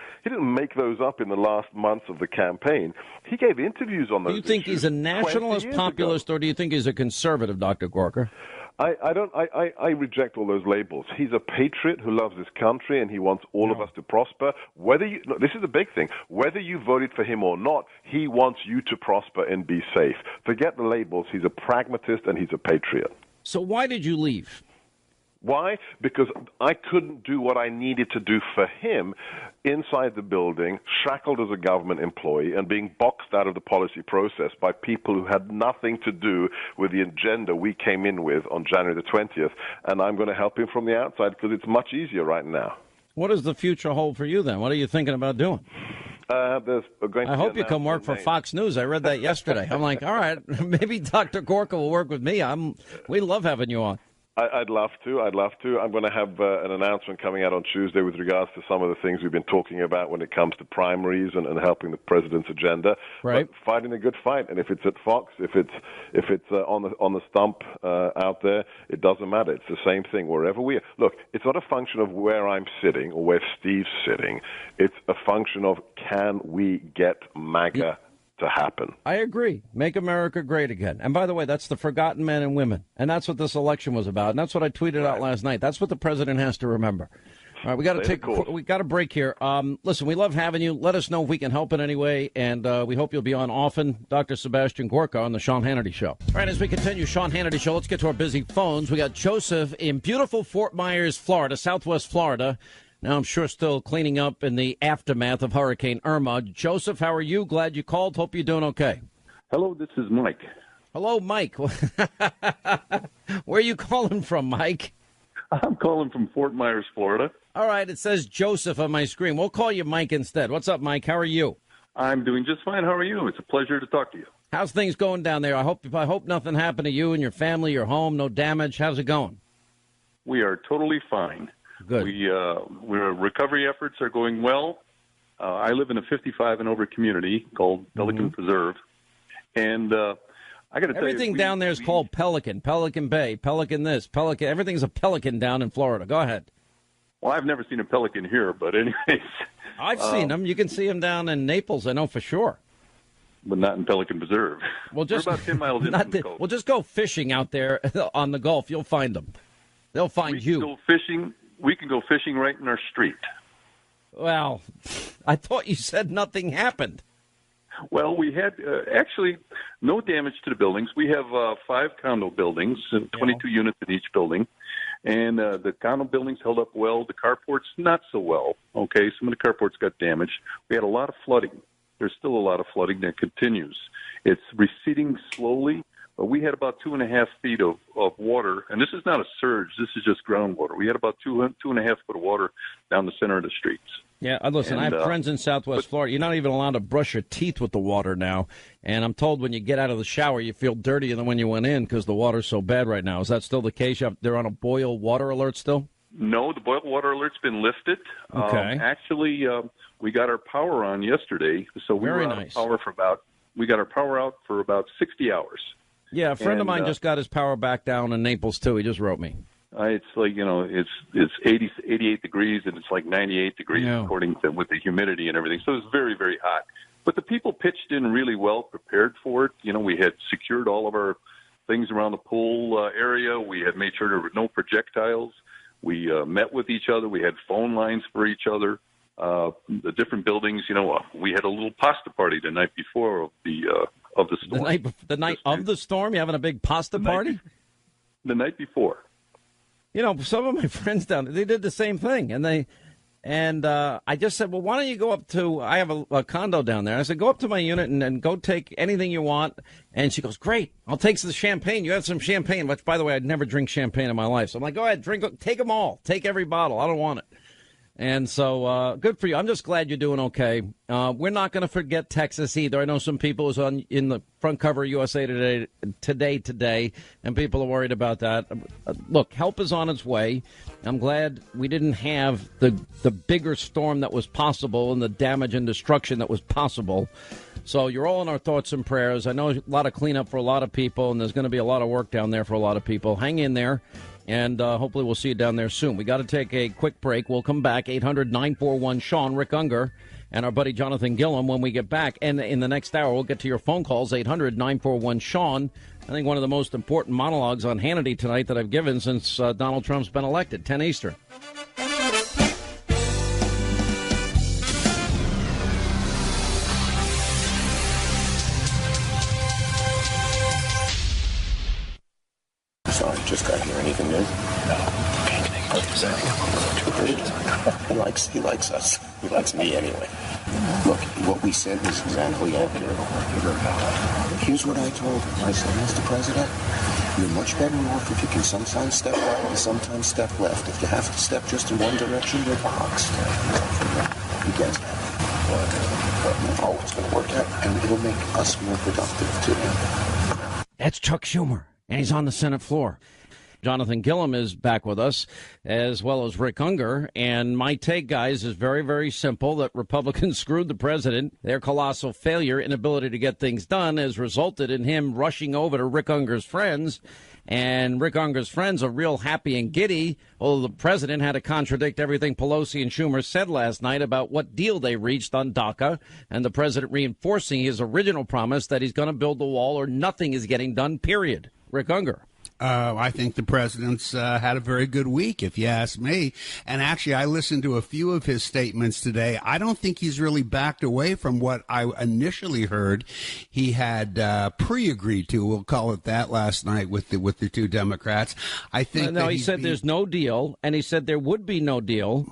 make those up in the last months of the campaign. He gave interviews on those issues. Do you think he's a nationalist populist, or do you think he's a conservative, Dr. Gorka? I reject all those labels. He's a patriot who loves his country, and he wants all of us to prosper. This is a big thing. Whether you voted for him or not, he wants you to prosper and be safe. Forget the labels. He's a pragmatist, and he's a patriot. So why did you leave? Why? Because I couldn't do what I needed to do for him inside the building, shackled as a government employee, and being boxed out of the policy process by people who had nothing to do with the agenda we came in with on January the 20th. And I'm going to help him from the outside because it's much easier right now. What does the future hold for you then? What are you thinking about doing? I hope you come work for Fox News. I read that yesterday. I'm like, all right, maybe Dr. Gorka will work with me. We love having you on. I'd love to. I'm going to have an announcement coming out on Tuesday with regards to some of the things we've been talking about when it comes to primaries and helping the president's agenda. Right. But fighting a good fight, and if it's at Fox, if it's on the stump out there, it doesn't matter. It's the same thing wherever we are. Look, it's not a function of where I'm sitting or where Steve's sitting. It's a function of can we get MAGA to happen. I agree. Make America great again. And by the way, that's the forgotten men and women. And that's what this election was about. And that's what I tweeted out last night. That's what the president has to remember. All right, we got to break here. Listen, we love having you. Let us know if we can help in any way, and we hope you'll be on often. Dr. Sebastian Gorka on the Sean Hannity Show. All right, as we continue, Sean Hannity Show, let's get to our busy phones. We got Joseph in beautiful Fort Myers, Florida, southwest Florida. Now, I'm sure still cleaning up in the aftermath of Hurricane Irma. Joseph, how are you? Glad you called. Hope you're doing okay. Hello, this is Mike. Hello, Mike. Where are you calling from, Mike? I'm calling from Fort Myers, Florida. All right, it says Joseph on my screen. We'll call you Mike instead. What's up, Mike? How are you? I'm doing just fine. How are you? It's a pleasure to talk to you. How's things going down there? I hope nothing happened to you and your family, your home, no damage. How's it going? We are totally fine. Good. Our recovery efforts are going well. I live in a 55 and over community called Pelican Preserve, and I got to tell you, everything down there is called Pelican Bay, Pelican this, Pelican. Everything's a pelican down in Florida. Go ahead. Well, I've never seen a pelican here, but anyways. I've seen them. You can see them down in Naples, I know for sure. But not in Pelican Preserve. We're about 10 miles in from the coast. We'll just go fishing out there on the Gulf. You'll find them. They'll find you. We can go fishing right in our street. Well, I thought you said nothing happened. Well, we had actually no damage to the buildings. We have 5 condo buildings, 22 units in each building. And the condo buildings held up well. The carports, not so well. Okay, some of the carports got damaged. We had a lot of flooding. There's still a lot of flooding that continues. It's receding slowly, but we had about 2.5 feet of water. And this is not a surge. This is just groundwater. We had about 2.5 foot of water down the center of the streets. Yeah, listen, I have friends in Southwest Florida. You're not even allowed to brush your teeth with the water now. And I'm told when you get out of the shower, you feel dirtier than when you went in because the water's so bad right now. Is that still the case? They're on a boil water alert still? No, the boil water alert's been lifted. Okay. Actually, we got our power on yesterday, so we were out of power we got our power out for about 60 hours. Yeah, a friend of mine just got his power back down in Naples, too. He just wrote me. It's like, it's 88 degrees and it's like 98 degrees according to with the humidity and everything. So it's very, very hot. But the people pitched in really well, prepared for it. We had secured all of our things around the pool area. We had made sure there were no projectiles. We met with each other. We had phone lines for each other. The different buildings, we had a little pasta party the night before of the storm. The night of the storm? You having a big pasta party? The night before. Some of my friends down there, they did the same thing, and I just said, well, why don't you go up to, I have a condo down there. I said, go up to my unit and go take anything you want. And she goes, great, I'll take the champagne. You have some champagne, which, by the way, I'd never drink champagne in my life. So I'm like, go ahead, take them all. Take every bottle. I don't want it. And so good for you. I'm just glad you're doing okay. We're not going to forget Texas either. I know some people was in the front cover of USA Today, and people are worried about that. Look, help is on its way. I'm glad we didn't have the bigger storm that was possible and the damage and destruction that was possible. So you're all in our thoughts and prayers. I know a lot of cleanup for a lot of people, and there's going to be a lot of work down there for a lot of people. Hang in there. And hopefully we'll see you down there soon. We got to take a quick break. We'll come back, 800-941-SEAN, Rick Unger, and our buddy Jonathan Gillum when we get back. And in the next hour, we'll get to your phone calls, 800-941-SEAN. I think one of the most important monologues on Hannity tonight that I've given since Donald Trump's been elected, 10 Eastern. Sorry, just got here. Anything new? No. He likes us. He likes me anyway. Look, what we said was exactly accurate. Here's what I told him. I said, Mr. President, you're much better off if you can sometimes step right and sometimes step left. If you have to step just in one direction, you're boxed. He gets that. Oh, it's going to work out, and it'll make us more productive, too. That's Chuck Schumer, and he's on the Senate floor. Jonathan Gillum is back with us, as well as Rick Unger. And my take, guys, is very, very simple, that Republicans screwed the president. Their colossal failure, inability to get things done, has resulted in him rushing over to Rick Unger's friends And Rick Unger's friends are real happy and giddy, although the president had to contradict everything Pelosi and Schumer said last night about what deal they reached on DACA, and the president reinforcing his original promise that he's going to build the wall or nothing is getting done, period. Rick Unger. I think the president's had a very good week, if you ask me. And actually, I listened to a few of his statements today. I don't think he's really backed away from what I initially heard he had pre-agreed to. We'll call it that last night with the two Democrats. I think no, he said there's no deal, and he said there would be no deal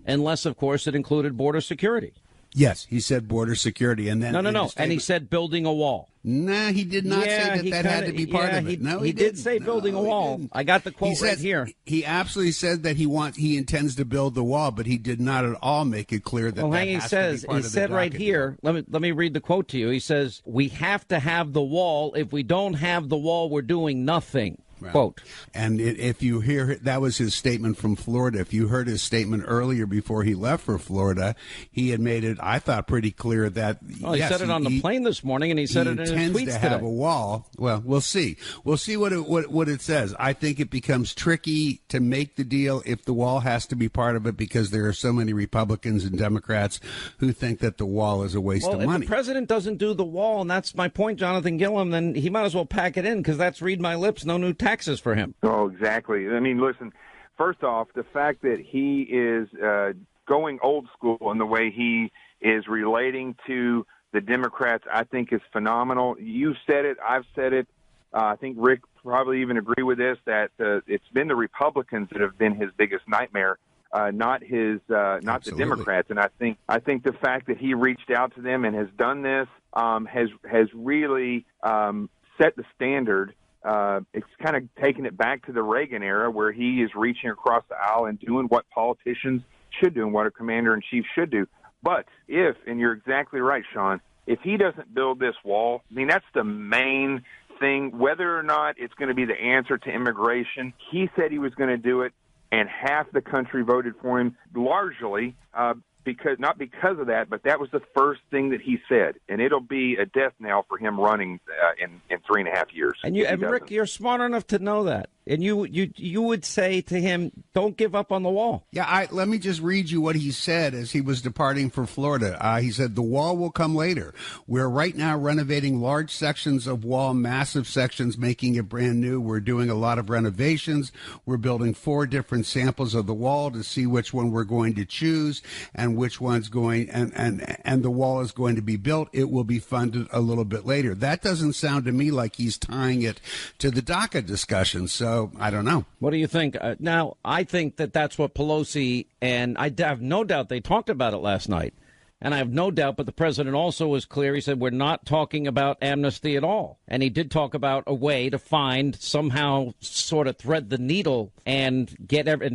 unless, of course, it included border security. Yes, he said border security, and then no, and he said building a wall. Nah, he did not say that had to be part of it. No, he did say building a wall. I got the quote right here. He absolutely said that he intends to build the wall, but he did not at all make it clear that. Well, that he has says to be part he of said the right docket here. Let me read the quote to you. He says, "We have to have the wall. If we don't have the wall, we're doing nothing." Right. Quote. And if you hear, that was his statement from Florida. If you heard his statement earlier before he left for Florida, he had made it, I thought, pretty clear that he said it on the plane this morning, and he said it in his tweets today. To have a wall. Well, we'll see. We'll see what it says. I think it becomes tricky to make the deal if the wall has to be part of it, because there are so many Republicans and Democrats who think that the wall is a waste of money. If the president doesn't do the wall, and that's my point, Jonathan Gillum, then he might as well pack it in, because that's read my lips, no new taxes for him. Oh, exactly. I mean, listen, first off, the fact that he is going old school in the way he is relating to the Democrats, I think is phenomenal. You said it. I've said it. I think Rick probably even agree with this, that it's been the Republicans that have been his biggest nightmare, not the Democrats. And I think the fact that he reached out to them and has done this has really set the standard. It's kind of taking it back to the Reagan era, where he is reaching across the aisle and doing what politicians should do and what a commander-in-chief should do. But if, and you're exactly right, Sean, if he doesn't build this wall, I mean, that's the main thing. Whether or not it's going to be the answer to immigration, he said he was going to do it, and half the country voted for him, largely not because of that, but that was the first thing that he said, and it'll be a death knell for him running in 3.5 years. And Rick, you're smart enough to know that, and you would say to him, "Don't give up on the wall." Yeah, let me just read you what he said as he was departing for Florida. He said, "The wall will come later. We're right now renovating large sections of wall, massive sections, making it brand new. We're doing a lot of renovations. We're building 4 different samples of the wall to see which one we're going to choose and which one's going, and the wall is going to be built. It will be funded a little bit later." That doesn't sound to me like he's tying it to the DACA discussion. So I don't know. What do you think? Now, I think that that's what Pelosi, and I have no doubt they talked about it last night. And I have no doubt, but the president also was clear. He said, we're not talking about amnesty at all. And he did talk about a way to find, somehow sort of thread the needle and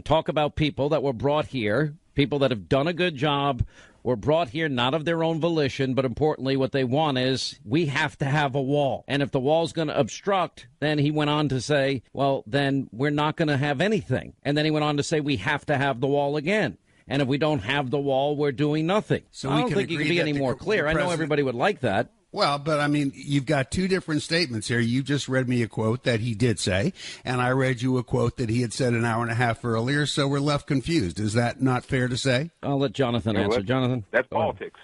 talk about people that were brought here, people that have done a good job, were brought here not of their own volition, but importantly, what they want is, we have to have a wall. And if the wall's going to obstruct, then he went on to say, well, then we're not going to have anything. And then he went on to say, we have to have the wall again. And if we don't have the wall, we're doing nothing. So I don't think you can be any more clear. I know everybody would like that. Well, but I mean, you've got two different statements here. You just read me a quote that he did say, and I read you a quote that he had said an hour and a half earlier, so we're left confused. Is that not fair to say? I'll let Jonathan answer. Jonathan? That's politics.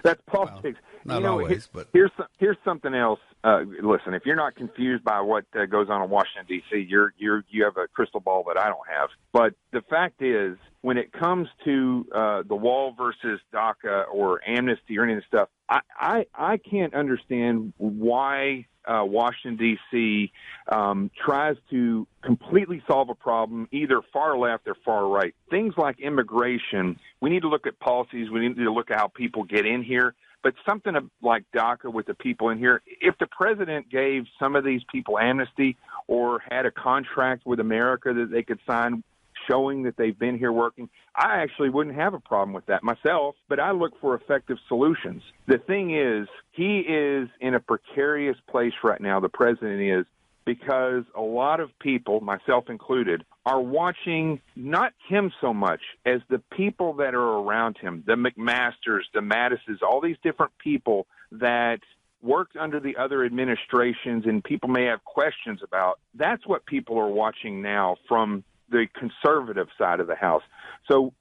That's politics. Well, not always, but here's something else. Listen, if you're not confused by what goes on in Washington, D.C., you have a crystal ball that I don't have. But the fact is, when it comes to the wall versus DACA or amnesty or any of this stuff, I can't understand why Washington, D.C. Tries to completely solve a problem, either far left or far right. Things like immigration, we need to look at policies. We need to look at how people get in here. But something like DACA with the people in here, if the president gave some of these people amnesty or had a contract with America that they could sign showing that they've been here working, I actually wouldn't have a problem with that myself, but I look for effective solutions. The thing is, he is in a precarious place right now, the president is, because a lot of people, myself included, are watching not him so much as the people that are around him, the McMasters, the Mattises, all these different people that worked under the other administrations and people may have questions about, that's what people are watching now from the conservative side of the House. So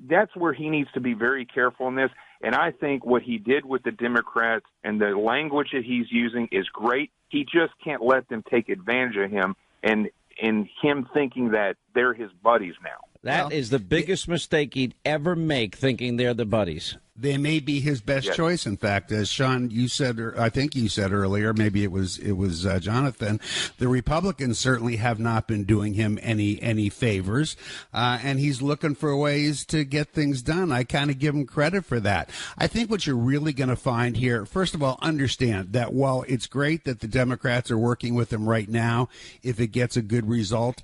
that's where he needs to be very careful in this. And I think what he did with the Democrats and the language that he's using is great. He just can't let them take advantage of him and him thinking that they're his buddies now. That is the biggest mistake he'd ever make, thinking they're the buddies. They may be his best choice. In fact, as Sean, you said, or I think you said earlier, maybe it was Jonathan. The Republicans certainly have not been doing him any favors, and he's looking for ways to get things done. I kind of give him credit for that. I think what you're really going to find here, first of all, understand that while it's great that the Democrats are working with him right now, if it gets a good result,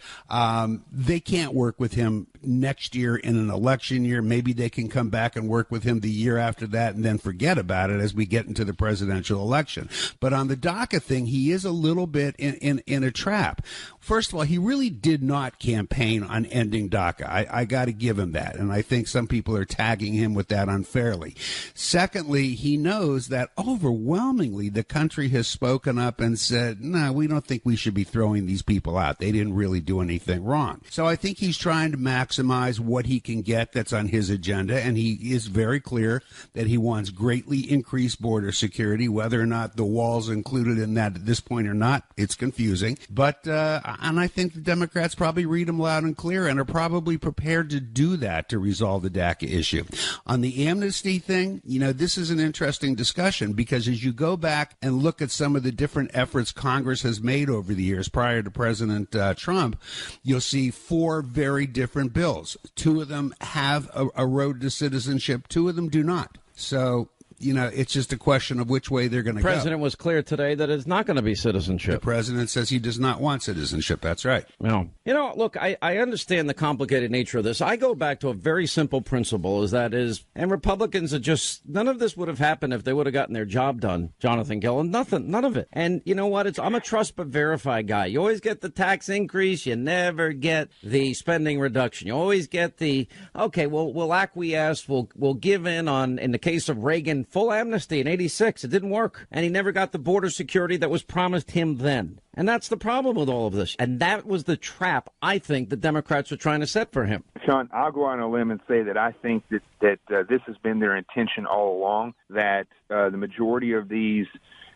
they can't work with him next year in an election year. Maybe they can come back and work with him the year after that and then forget about it as we get into the presidential election. But on the DACA thing, he is a little bit in a trap. First of all, he really did not campaign on ending DACA. I got to give him that. And I think some people are tagging him with that unfairly. Secondly, he knows that overwhelmingly the country has spoken up and said, no, we don't think we should be throwing these people out. They didn't really do anything wrong. So I think he's trying to maximize what he can get that's on his agenda. And he is very clear that he wants greatly increased border security. Whether or not the wall's included in that at this point or not, it's confusing. But and I think the Democrats probably read him loud and clear and are probably prepared to do that to resolve the DACA issue. On the amnesty thing, this is an interesting discussion because as you go back and look at some of the different efforts Congress has made over the years prior to President Trump, you'll see 4 very different bills. 2 of them have a road to citizenship. 2 of them do not. So, it's just a question of which way they're going to go. The president was clear today that it's not going to be citizenship. The president says he does not want citizenship. That's right. No. Look, I understand the complicated nature of this. I go back to a very simple principle, and Republicans are just, none of this would have happened if they would have gotten their job done, Jonathan Gillen. Nothing, none of it. And you know what? I'm a trust but verify guy. You always get the tax increase. You never get the spending reduction. You always get we'll acquiesce. We'll give in the case of Reagan, full amnesty in 86. It didn't work. And he never got the border security that was promised him then. And that's the problem with all of this. And that was the trap, I think, the Democrats were trying to set for him. Sean, I'll go on a limb and say that I think that this has been their intention all along, that the majority of these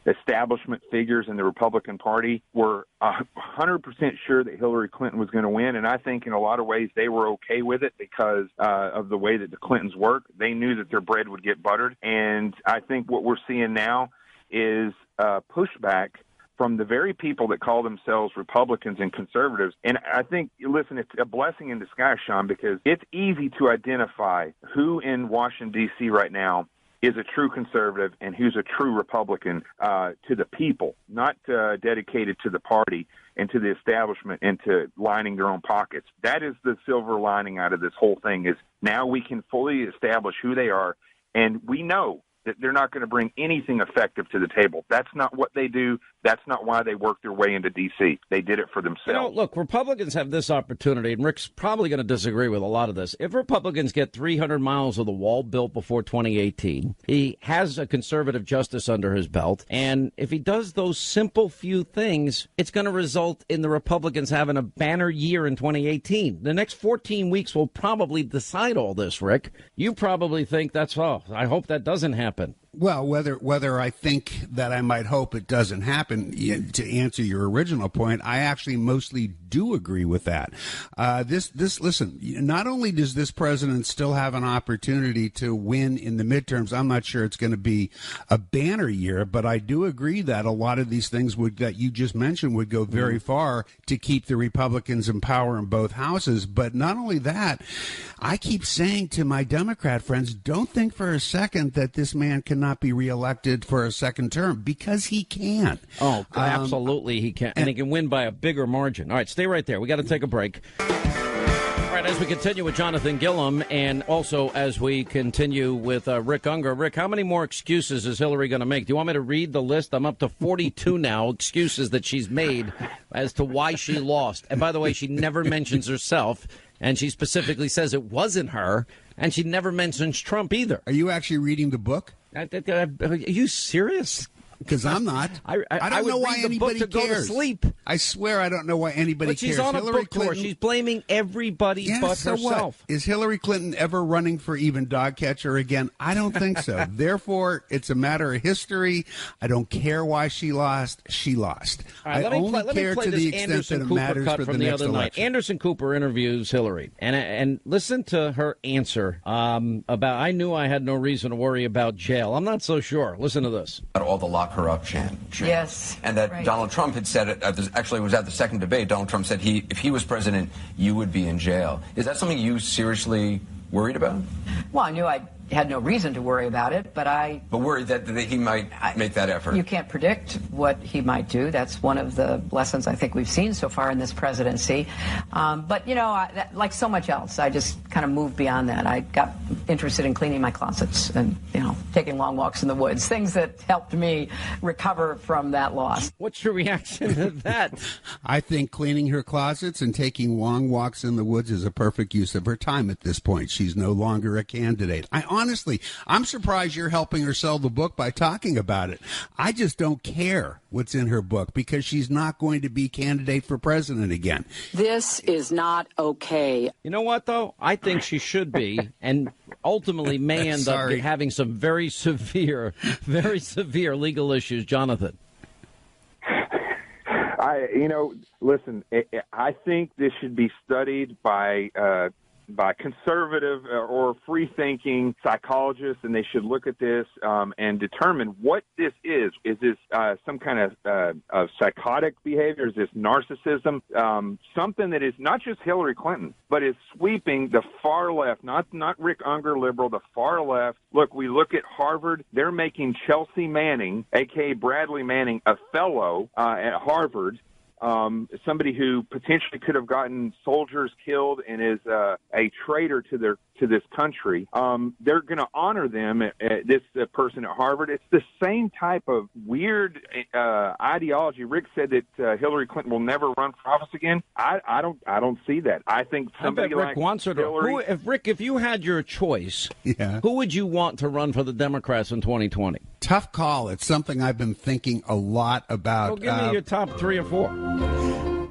establishment figures in the Republican Party were 100% sure that Hillary Clinton was going to win. And I think in a lot of ways they were okay with it because of the way that the Clintons work. They knew that their bread would get buttered. And I think what we're seeing now is pushback from the very people that call themselves Republicans and conservatives. And I think, listen, it's a blessing in disguise, Sean, because it's easy to identify who in Washington, D.C. right now is a true conservative and who's a true Republican to the people, not dedicated to the party and to the establishment and to lining their own pockets. That is the silver lining out of this whole thing, is now we can fully establish who they are, and we know that they're not going to bring anything effective to the table. That's not what they do. That's not why they worked their way into D.C. They did it for themselves. Look, Republicans have this opportunity, and Rick's probably going to disagree with a lot of this. If Republicans get 300 miles of the wall built before 2018, he has a conservative justice under his belt, and if he does those simple few things, it's going to result in the Republicans having a banner year in 2018. The next 14 weeks will probably decide all this, Rick. You probably think I hope that doesn't happen. Well, whether I think that I might hope it doesn't happen, to answer your original point, I actually mostly do agree with that. Listen, not only does this president still have an opportunity to win in the midterms, I'm not sure it's going to be a banner year, but I do agree that a lot of these things that you just mentioned would go very far to keep the Republicans in power in both houses. But not only that, I keep saying to my Democrat friends, don't think for a second that this man cannot be reelected for a second term, because he can. Oh, absolutely he can. And he can win by a bigger margin. All right, stay right there. We got to take a break. All right, as we continue with Jonathan Gilliam, and also as we continue with Rick Unger. Rick, how many more excuses is Hillary going to make? Do you want me to read the list? I'm up to 42 now, excuses that she's made as to why she lost. And by the way, she never mentions herself, and she specifically says it wasn't her, and she never mentions Trump either. Are you actually reading the book? Are you serious? Because I'm not. I don't know why anybody cares. Go to sleep. I swear I don't know why anybody but she's cares. on a Hillary book tour. Clinton, She's blaming everybody but so herself. What? Is Hillary Clinton ever running for even dog catcher again? I don't think so. Therefore, it's a matter of history. I don't care why she lost. She lost. All right, I only care to the extent Anderson that it Cooper matters cut for from the the next other election. night. Anderson Cooper interviews Hillary, and listen to her answer about. I knew I had no reason to worry about jail. I'm not so sure. Listen to this. All the lock her up chant. Yes. And that right. Donald Trump had said it, actually it was at the second debate, Donald Trump said if he was president, you would be in jail. Is that something you seriously worried about? Well, I knew I had no reason to worry about it, but But worried that he might make that effort. You can't predict what he might do. That's one of the lessons I think we've seen so far in this presidency. But, like so much else, I just kind of moved beyond that. I got interested in cleaning my closets and, taking long walks in the woods, things that helped me recover from that loss. What's your reaction to that? I think cleaning her closets and taking long walks in the woods is a perfect use of her time at this point. She's no longer a candidate. Honestly, I'm surprised you're helping her sell the book by talking about it. I just don't care what's in her book because she's not going to be candidate for president again. This is not okay. You know what, though? I think she should be, and ultimately may end up having some very severe legal issues. Jonathan. Listen, I think this should be studied by conservative or free-thinking psychologists, and they should look at this and determine what this is. Is this some kind of psychotic behavior? Is this narcissism? Something that is not just Hillary Clinton, but is sweeping the far left, not Rick Unger liberal, the far left. Look, we look at Harvard. They're making Chelsea Manning, a.k.a. Bradley Manning, a fellow at Harvard. Somebody who potentially could have gotten soldiers killed and is a traitor to this country. They're going to honor them. This person at Harvard. It's the same type of weird ideology. Rick said that Hillary Clinton will never run for office again. I don't see that. I think somebody Rick like wants her to. Hillary. If you had your choice, who would you want to run for the Democrats in 2020? Tough call. It's something I've been thinking a lot about. Well, give me your top 3 or 4.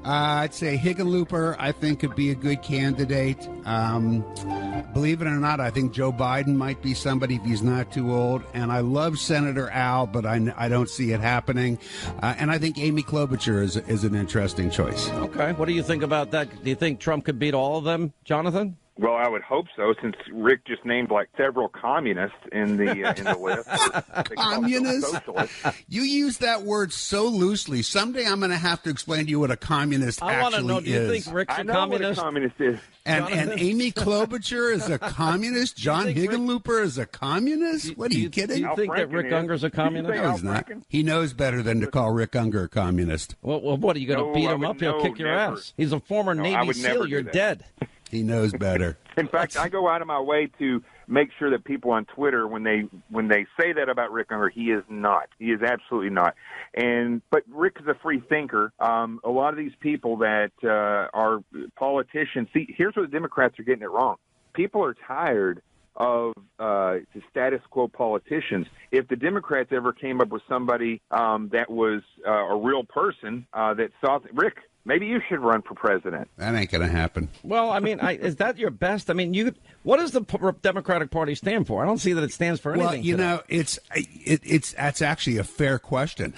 I'd say Hickenlooper, I think, could be a good candidate. Believe it or not, I think Joe Biden might be somebody if he's not too old. And I love Senator Al, but I don't see it happening. And I think Amy Klobuchar is an interesting choice. Okay. What do you think about that? Do you think Trump could beat all of them, Jonathan? Well, I would hope so, since Rick just named like several communists in the list. Communists? You use that word so loosely. Someday I'm going to have to explain to you what a communist actually is. I want to know, do you think Rick's a communist? What a communist is. And Amy Klobuchar is a communist? John Hickenlooper is a communist? What are you kidding? Do you think that Rick Unger's a communist? No, he's not. He knows better than to call Rick Unger a communist. Well, what, are you going to beat him up? He'll kick your ass. He's a former Navy SEAL. You're dead. He knows better. In fact, I go out of my way to make sure that people on Twitter, when they say that about Rick Unger, he is not. He is absolutely not. But Rick is a free thinker. A lot of these people that are politicians, see, here's where the Democrats are getting it wrong. People are tired of the status quo politicians. If the Democrats ever came up with somebody that was a real person that saw Rick, maybe you should run for president. That ain't going to happen. Well, I mean, is that your best? I mean, what does the Democratic Party stand for? I don't see that it stands for anything. Well, you know, that's actually a fair question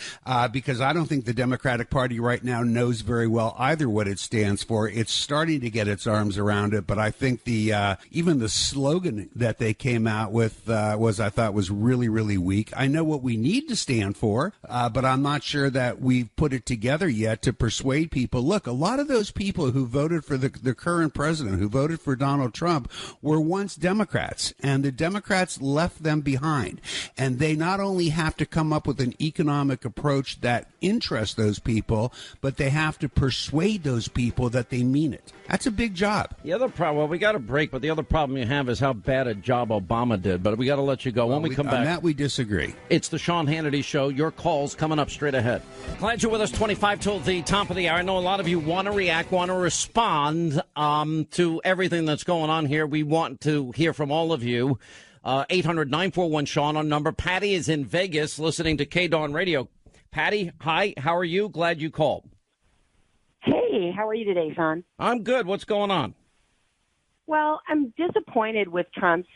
because I don't think the Democratic Party right now knows very well either what it stands for. It's starting to get its arms around it, but I think even the slogan that they came out with I thought was really, really weak. I know what we need to stand for, but I'm not sure that we've put it together yet to persuade people. Look, a lot of those people who voted for the current president, who voted for Donald Trump, were once Democrats, and the Democrats left them behind. And they not only have to come up with an economic approach that interests those people, but they have to persuade those people that they mean it. That's a big job. The other problem, well, we got a break, but the other problem you have is how bad a job Obama did. But we got to let you go. When we come back. On that, we disagree. It's the Sean Hannity Show. Your calls coming up straight ahead. Glad you're with us. 25 till the top of the hour. I know a lot of you want to react, want to respond to everything that's going on here. We want to hear from all of you. 800-941-SEAN on number. Patty is in Vegas listening to K-Dawn Radio. Patty, hi. How are you? Glad you called. Hey, how are you today, Sean? I'm good. What's going on? Well, I'm disappointed with Trump's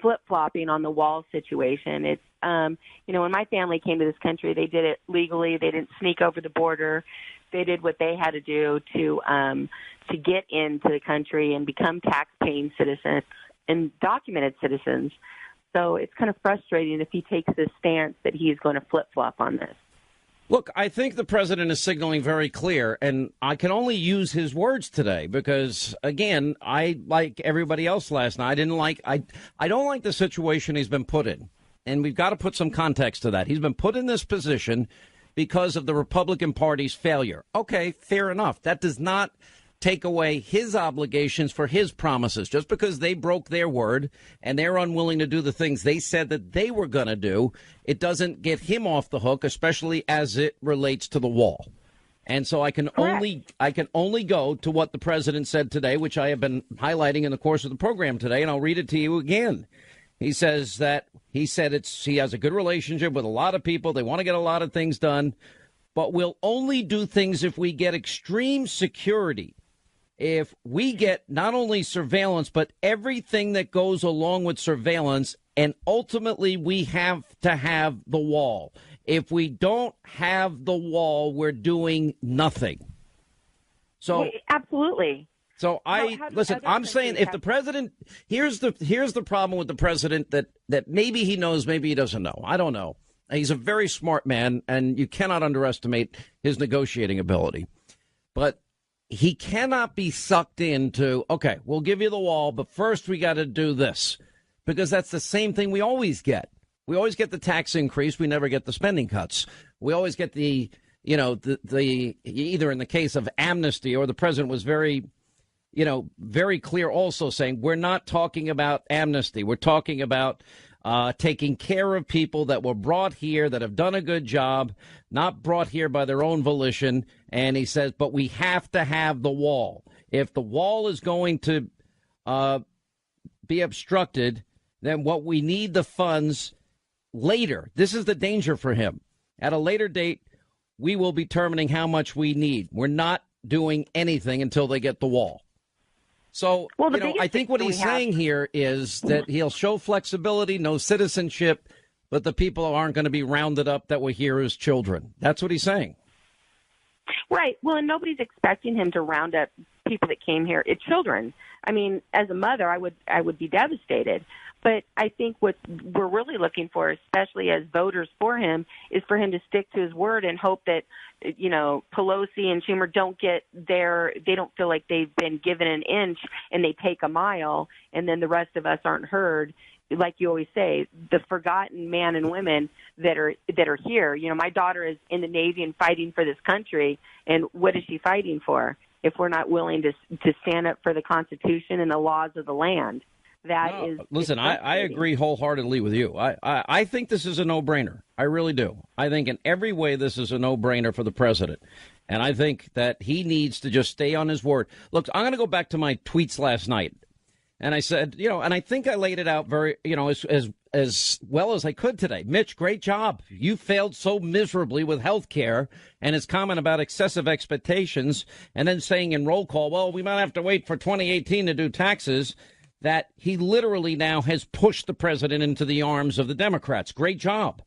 flip-flopping on the wall situation. It's, when my family came to this country, they did it legally. They didn't sneak over the border. They did what they had to do to get into the country and become tax-paying citizens and documented citizens. So it's kind of frustrating if he takes this stance that he's going to flip-flop on this. Look, I think the president is signaling very clear, and I can only use his words today because, again, I, like everybody else last night, I don't like the situation he's been put in. And we've got to put some context to that. He's been put in this position because of the Republican Party's failure. Okay, fair enough. That does not take away his obligations for his promises. Just because they broke their word and they're unwilling to do the things they said that they were going to do, it doesn't get him off the hook, especially as it relates to the wall. And so I can only go to what the president said today, which I have been highlighting in the course of the program today, and I'll read it to you again. He says that he has a good relationship with a lot of people. They want to get a lot of things done, but we'll only do things if we get extreme security. If we get not only surveillance, but everything that goes along with surveillance, and ultimately we have to have the wall. If we don't have the wall, we're doing nothing. So absolutely. So I'm saying if the president, here's the problem with the president that maybe he knows, maybe he doesn't know. I don't know. He's a very smart man, and you cannot underestimate his negotiating ability. But he cannot be sucked into, okay, we'll give you the wall, but first we got to do this, because that's the same thing we always get. We always get the tax increase. We never get the spending cuts. We always get the either in the case of amnesty, or the president was very clear also saying we're not talking about amnesty. We're talking about taking care of people that were brought here, that have done a good job, not brought here by their own volition. And he says, but we have to have the wall. If the wall is going to be obstructed, then what we need the funds later. This is the danger for him. At a later date, we will be determining how much we need. We're not doing anything until they get the wall. So, I think what he's saying here is that he'll show flexibility, no citizenship, but the people aren't going to be rounded up that were here as children. That's what he's saying. Right. Well, and nobody's expecting him to round up people that came here. It's children. I mean, as a mother, I would be devastated. But I think what we're really looking for, especially as voters for him, is for him to stick to his word and hope that, Pelosi and Schumer they don't feel like they've been given an inch and they take a mile, and then the rest of us aren't heard. Like you always say, the forgotten men and women that are here. My daughter is in the Navy and fighting for this country, and what is she fighting for if we're not willing to stand up for the Constitution and the laws of the land? Listen, I agree wholeheartedly with you. I think this is a no-brainer. I really do. I think in every way this is a no-brainer for the president. And I think that he needs to just stay on his word. Look, I'm going to go back to my tweets last night. And I said, and I think I laid it out very, as well as I could today. Mitch, great job. You failed so miserably with health care, and his comment about excessive expectations, and then saying in roll call, well, we might have to wait for 2018 to do taxes, that he literally now has pushed the president into the arms of the Democrats. Great job.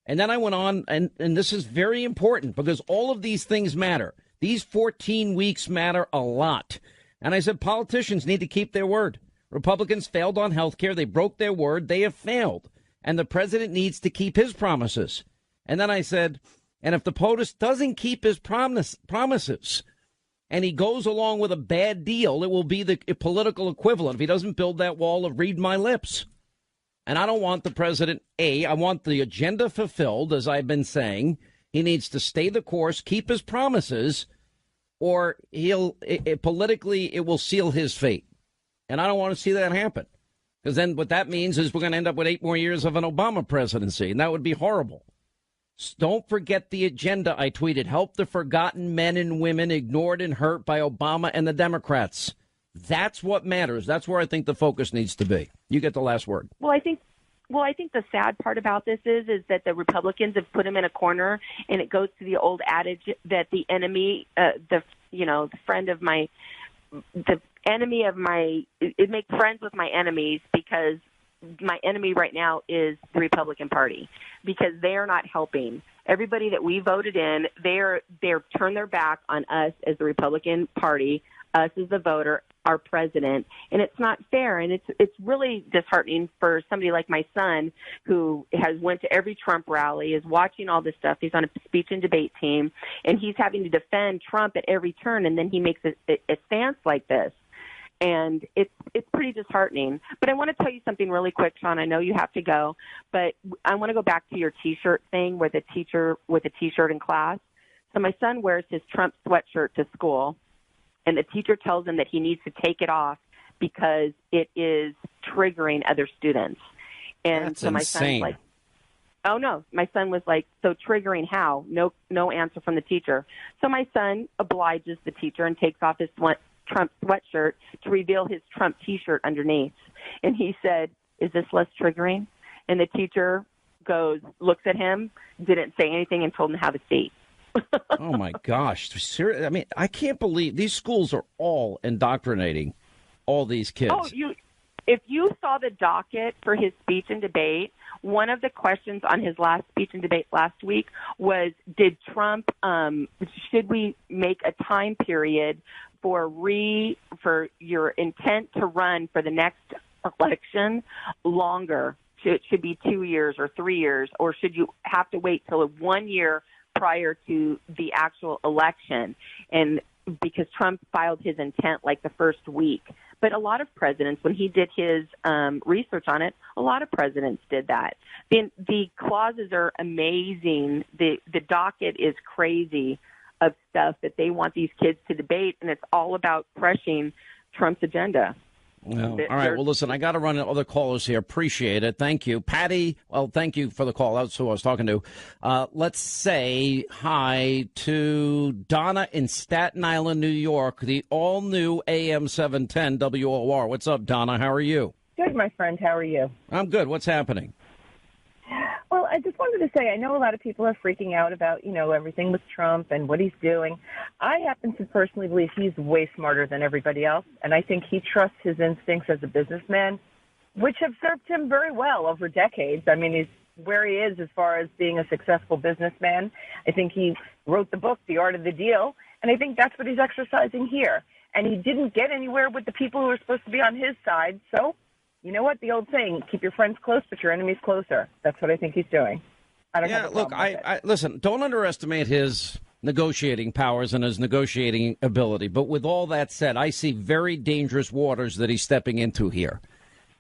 And then I went on, and this is very important because all of these things matter. These 14 weeks matter a lot. And I said politicians need to keep their word. Republicans failed on health care. They broke their word. They have failed. And the president needs to keep his promises. And then I said, and if the POTUS doesn't keep his promises, and he goes along with a bad deal, it will be the political equivalent if he doesn't build that wall of read my lips. And I don't want the president, I want the agenda fulfilled, as I've been saying. He needs to stay the course, keep his promises, or politically it will seal his fate. And I don't want to see that happen. Because then what that means is we're going to end up with 8 more years of an Obama presidency, and that would be horrible. Don't forget the agenda, I tweeted. Help the forgotten men and women ignored and hurt by Obama and the Democrats. That's what matters. That's where I think the focus needs to be. You get the last word. Well, I think the sad part about this is that the Republicans have put him in a corner, and it goes to the old adage that the enemy, the enemy of my, it makes friends with my enemies, because my enemy right now is the Republican Party, because they are not helping. Everybody that we voted in, they're turned their back on us as the Republican Party, us as the voter, our president, and it's not fair. And it's really disheartening for somebody like my son, who has went to every Trump rally, is watching all this stuff. He's on a speech and debate team, and he's having to defend Trump at every turn, and then he makes a stance like this. And it's pretty disheartening. But I want to tell you something really quick, Sean. I know you have to go, but I want to go back to your T-shirt thing with a teacher with a T-shirt in class. So my son wears his Trump sweatshirt to school, and the teacher tells him that he needs to take it off because it is triggering other students. And That's so my insane. son's like, oh, no. My son was like, so triggering how? No answer from the teacher. So my son obliges the teacher and takes off his Trump sweatshirt to reveal his Trump T-shirt underneath. And he said, is this less triggering? And the teacher looks at him, didn't say anything, and told him to have a seat. Oh, my gosh. Seriously, I mean, I can't believe these schools are all indoctrinating all these kids. Oh, if you saw the docket for his speech and debate, one of the questions on his last speech and debate last week was, did Trump, should we make a time period for your intent to run for the next election longer? It should be 2 years or 3 years, or should you have to wait till 1 year prior to the actual election? And because Trump filed his intent like the first week. But a lot of presidents, when he did his research on it, a lot of presidents did that. The clauses are amazing. The docket is crazy of stuff that they want these kids to debate, and it's all about crushing Trump's agenda. Well, all right. Well, listen, I got to run to other callers here. Appreciate it. Thank you. Patty, well, thank you for the call. That's who I was talking to. Let's say hi to Donna in Staten Island, New York, the all-new AM 710 WOR. What's up, Donna? How are you? Good, my friend. How are you? I'm good. What's happening? Well, I just wanted to say, I know a lot of people are freaking out about, everything with Trump and what he's doing. I happen to personally believe he's way smarter than everybody else, and I think he trusts his instincts as a businessman, which have served him very well over decades. I mean, he's where he is as far as being a successful businessman. I think he wrote the book, The Art of the Deal, and I think that's what he's exercising here. And he didn't get anywhere with the people who were supposed to be on his side, so you know what? The old saying, keep your friends close, but your enemies closer. That's what I think he's doing. I don't have a problem with it. Listen, don't underestimate his negotiating powers and his negotiating ability. But with all that said, I see very dangerous waters that he's stepping into here.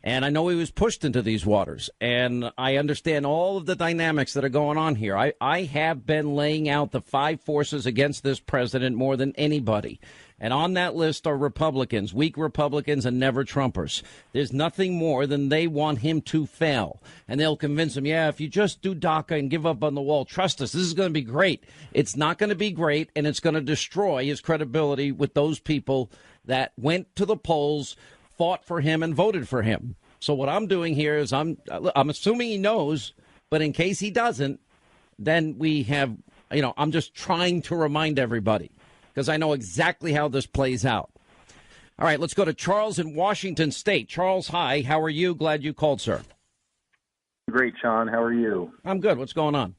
And I know he was pushed into these waters. And I understand all of the dynamics that are going on here. I have been laying out the 5 forces against this president more than anybody. And on that list are Republicans, weak Republicans, and never Trumpers. There's nothing more than they want him to fail. And they'll convince him, if you just do DACA and give up on the wall, trust us, this is going to be great. It's not going to be great, and it's going to destroy his credibility with those people that went to the polls, fought for him, and voted for him. So what I'm doing here is I'm assuming he knows, but in case he doesn't, then we have, I'm just trying to remind everybody, because I know exactly how this plays out. All right, let's go to Charles in Washington State. Charles, hi. How are you? Glad you called, sir. Great, Sean. How are you? I'm good. What's going on?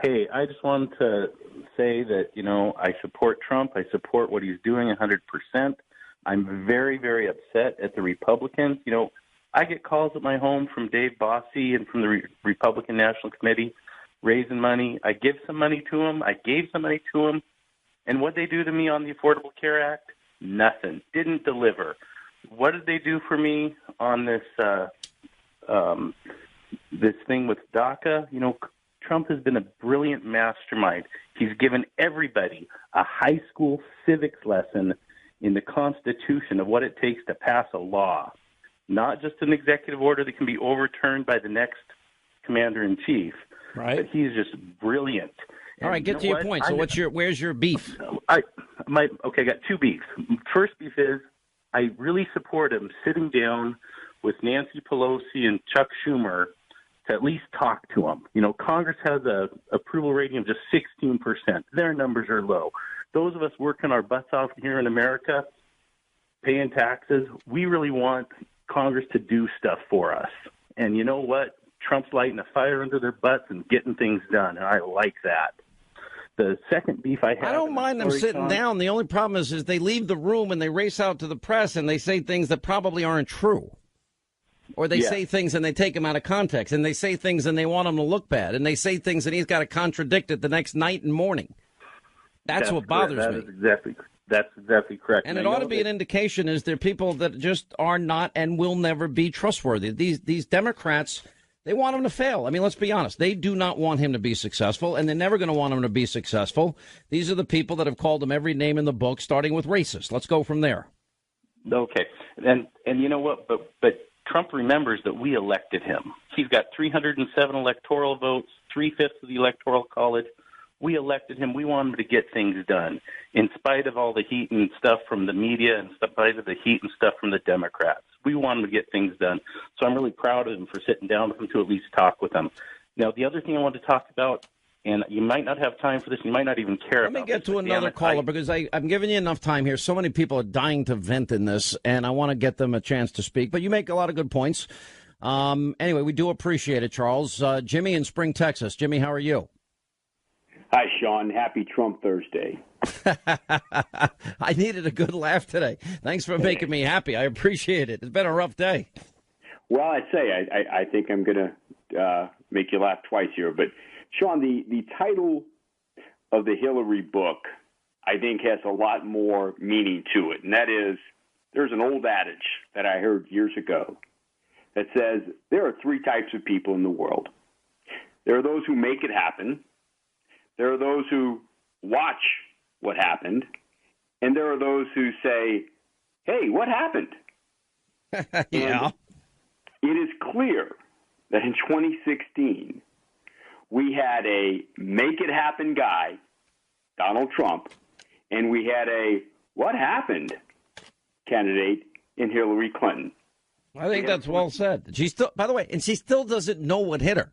Hey, I just wanted to say that, I support Trump. I support what he's doing 100%. I'm very, very upset at the Republicans. I get calls at my home from Dave Bossie and from the Republican National Committee raising money. I give some money to him. I gave some money to him. And what they do to me on the Affordable Care Act? Nothing. Didn't deliver. What did they do for me on this this thing with DACA? Trump has been a brilliant mastermind. He's given everybody a high school civics lesson in the Constitution of what it takes to pass a law, not just an executive order that can be overturned by the next commander-in-chief, Right. But he's just brilliant. All right, get to your point. So where's your beef? I got two beefs. First beef is I really support him sitting down with Nancy Pelosi and Chuck Schumer to at least talk to him. You know, Congress has a approval rating of just 16%. Their numbers are low. Those of us working our butts off here in America, paying taxes, we really want Congress to do stuff for us. And you know what? Trump's lighting a fire under their butts and getting things done, and I like that. The second beef I have... I don't mind them sitting down. The only problem is they leave the room and they race out to the press and they say things that probably aren't true. Or they say things and they take them out of context, and they say things and they want them to look bad, and they say things and he's got to contradict it the next night and morning. That's what bothers me. That's exactly correct. And it ought to be an indication is there people that just are not and will never be trustworthy. These Democrats, they want him to fail. I mean, let's be honest. They do not want him to be successful, and they're never going to want him to be successful. These are the people that have called him every name in the book, starting with racist. Let's go from there. Okay. And you know what? But Trump remembers that we elected him. He's got 307 electoral votes, 3/5 of the Electoral College. We elected him. We want him to get things done, in spite of all the heat and stuff from the media, in spite of the heat and stuff from the Democrats. We want him to get things done. So I'm really proud of him for sitting down with him to at least talk with him. Now, the other thing I want to talk about, and you might not have time for this, you might not even care about this. Let me get to another caller because I'm giving you enough time here. So many people are dying to vent in this, and I want to get them a chance to speak. But you make a lot of good points. Anyway, we do appreciate it, Charles. Jimmy in Spring, Texas. Jimmy, how are you? Hi, Sean. Happy Trump Thursday. I needed a good laugh today. Thanks for making me happy. I appreciate it. It's been a rough day. Well, I'd say I think I'm going to make you laugh twice here. But, Sean, the title of the Hillary book, I think, has a lot more meaning to it. And that is, there's an old adage that I heard years ago that says there are three types of people in the world. There are those who make it happen. There are those who watch what happened, and there are those who say, hey, what happened? Yeah. And it is clear that in 2016, we had a make-it-happen guy, Donald Trump, and we had a what happened candidate in Hillary Clinton. I think that's well said. She still, by the way, and she still doesn't know what hit her.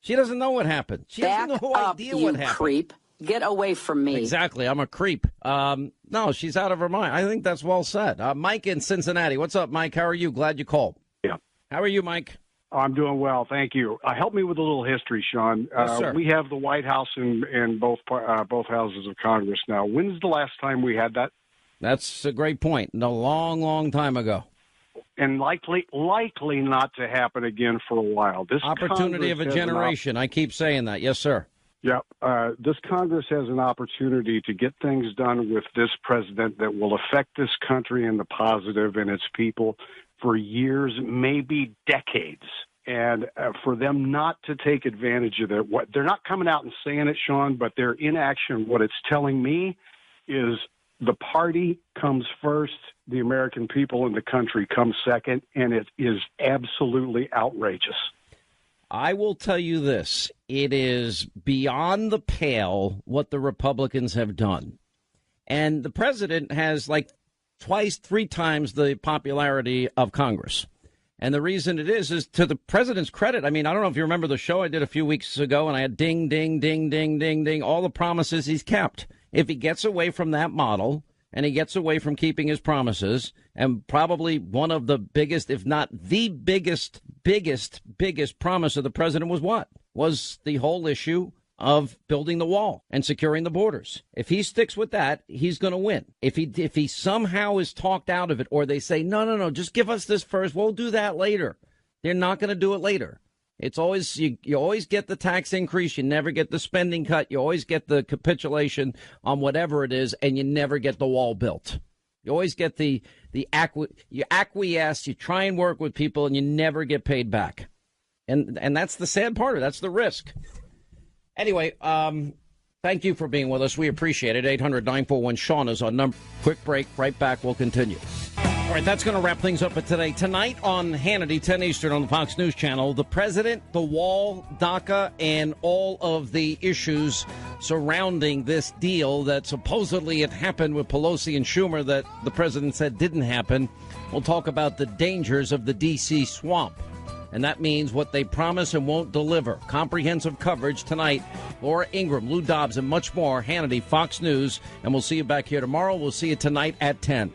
She doesn't know what happened. She has no idea what happened. Creep. Get away from me. Exactly. I'm a creep. No, she's out of her mind. I think that's well said. Mike in Cincinnati. What's up, Mike? How are you? Glad you called. Yeah. How are you, Mike? I'm doing well. Thank you. Help me with a little history, Sean. Yes, sir. We have the White House in both houses of Congress now. When's the last time we had that? That's a great point. A long, long time ago. And likely not to happen again for a while. This opportunity of a generation. I keep saying that. Yes, sir. Yeah. This Congress has an opportunity to get things done with this president that will affect this country and the positive and its people for years, maybe decades. And for them not to take advantage of it, they're not coming out and saying it, Sean, but their inaction, what it's telling me is the party comes first, the American people and the country come second, and it is absolutely outrageous. I will tell you this. It is beyond the pale what the Republicans have done. And the president has like twice, three times the popularity of Congress. And the reason it is to the president's credit. I mean, I don't know if you remember the show I did a few weeks ago, and I had ding, ding, ding, ding, ding, ding, all the promises he's kept. If he gets away from that model and he gets away from keeping his promises, and probably one of the biggest, if not the biggest promise of the president was what? Was the whole issue of building the wall and securing the borders. If he sticks with that, he's going to win. If he somehow is talked out of it, or they say, no, just give us this first, we'll do that later. They're not going to do it later. It's always, you always get the tax increase. You never get the spending cut. You always get the capitulation on whatever it is, and you never get the wall built. You always get you acquiesce, you try and work with people, and you never get paid back. And that's the sad part of it. That's the risk. Anyway, thank you for being with us. We appreciate it. 800-941-SEAN is our number. Quick break. Right back. We'll continue. All right, that's going to wrap things up for today. Tonight on Hannity, 10 Eastern on the Fox News Channel, the president, the wall, DACA, and all of the issues surrounding this deal that supposedly had happened with Pelosi and Schumer that the president said didn't happen. We'll talk about the dangers of the D.C. swamp. And that means what they promise and won't deliver. Comprehensive coverage tonight. Laura Ingraham, Lou Dobbs, and much more. Hannity, Fox News. And we'll see you back here tomorrow. We'll see you tonight at 10.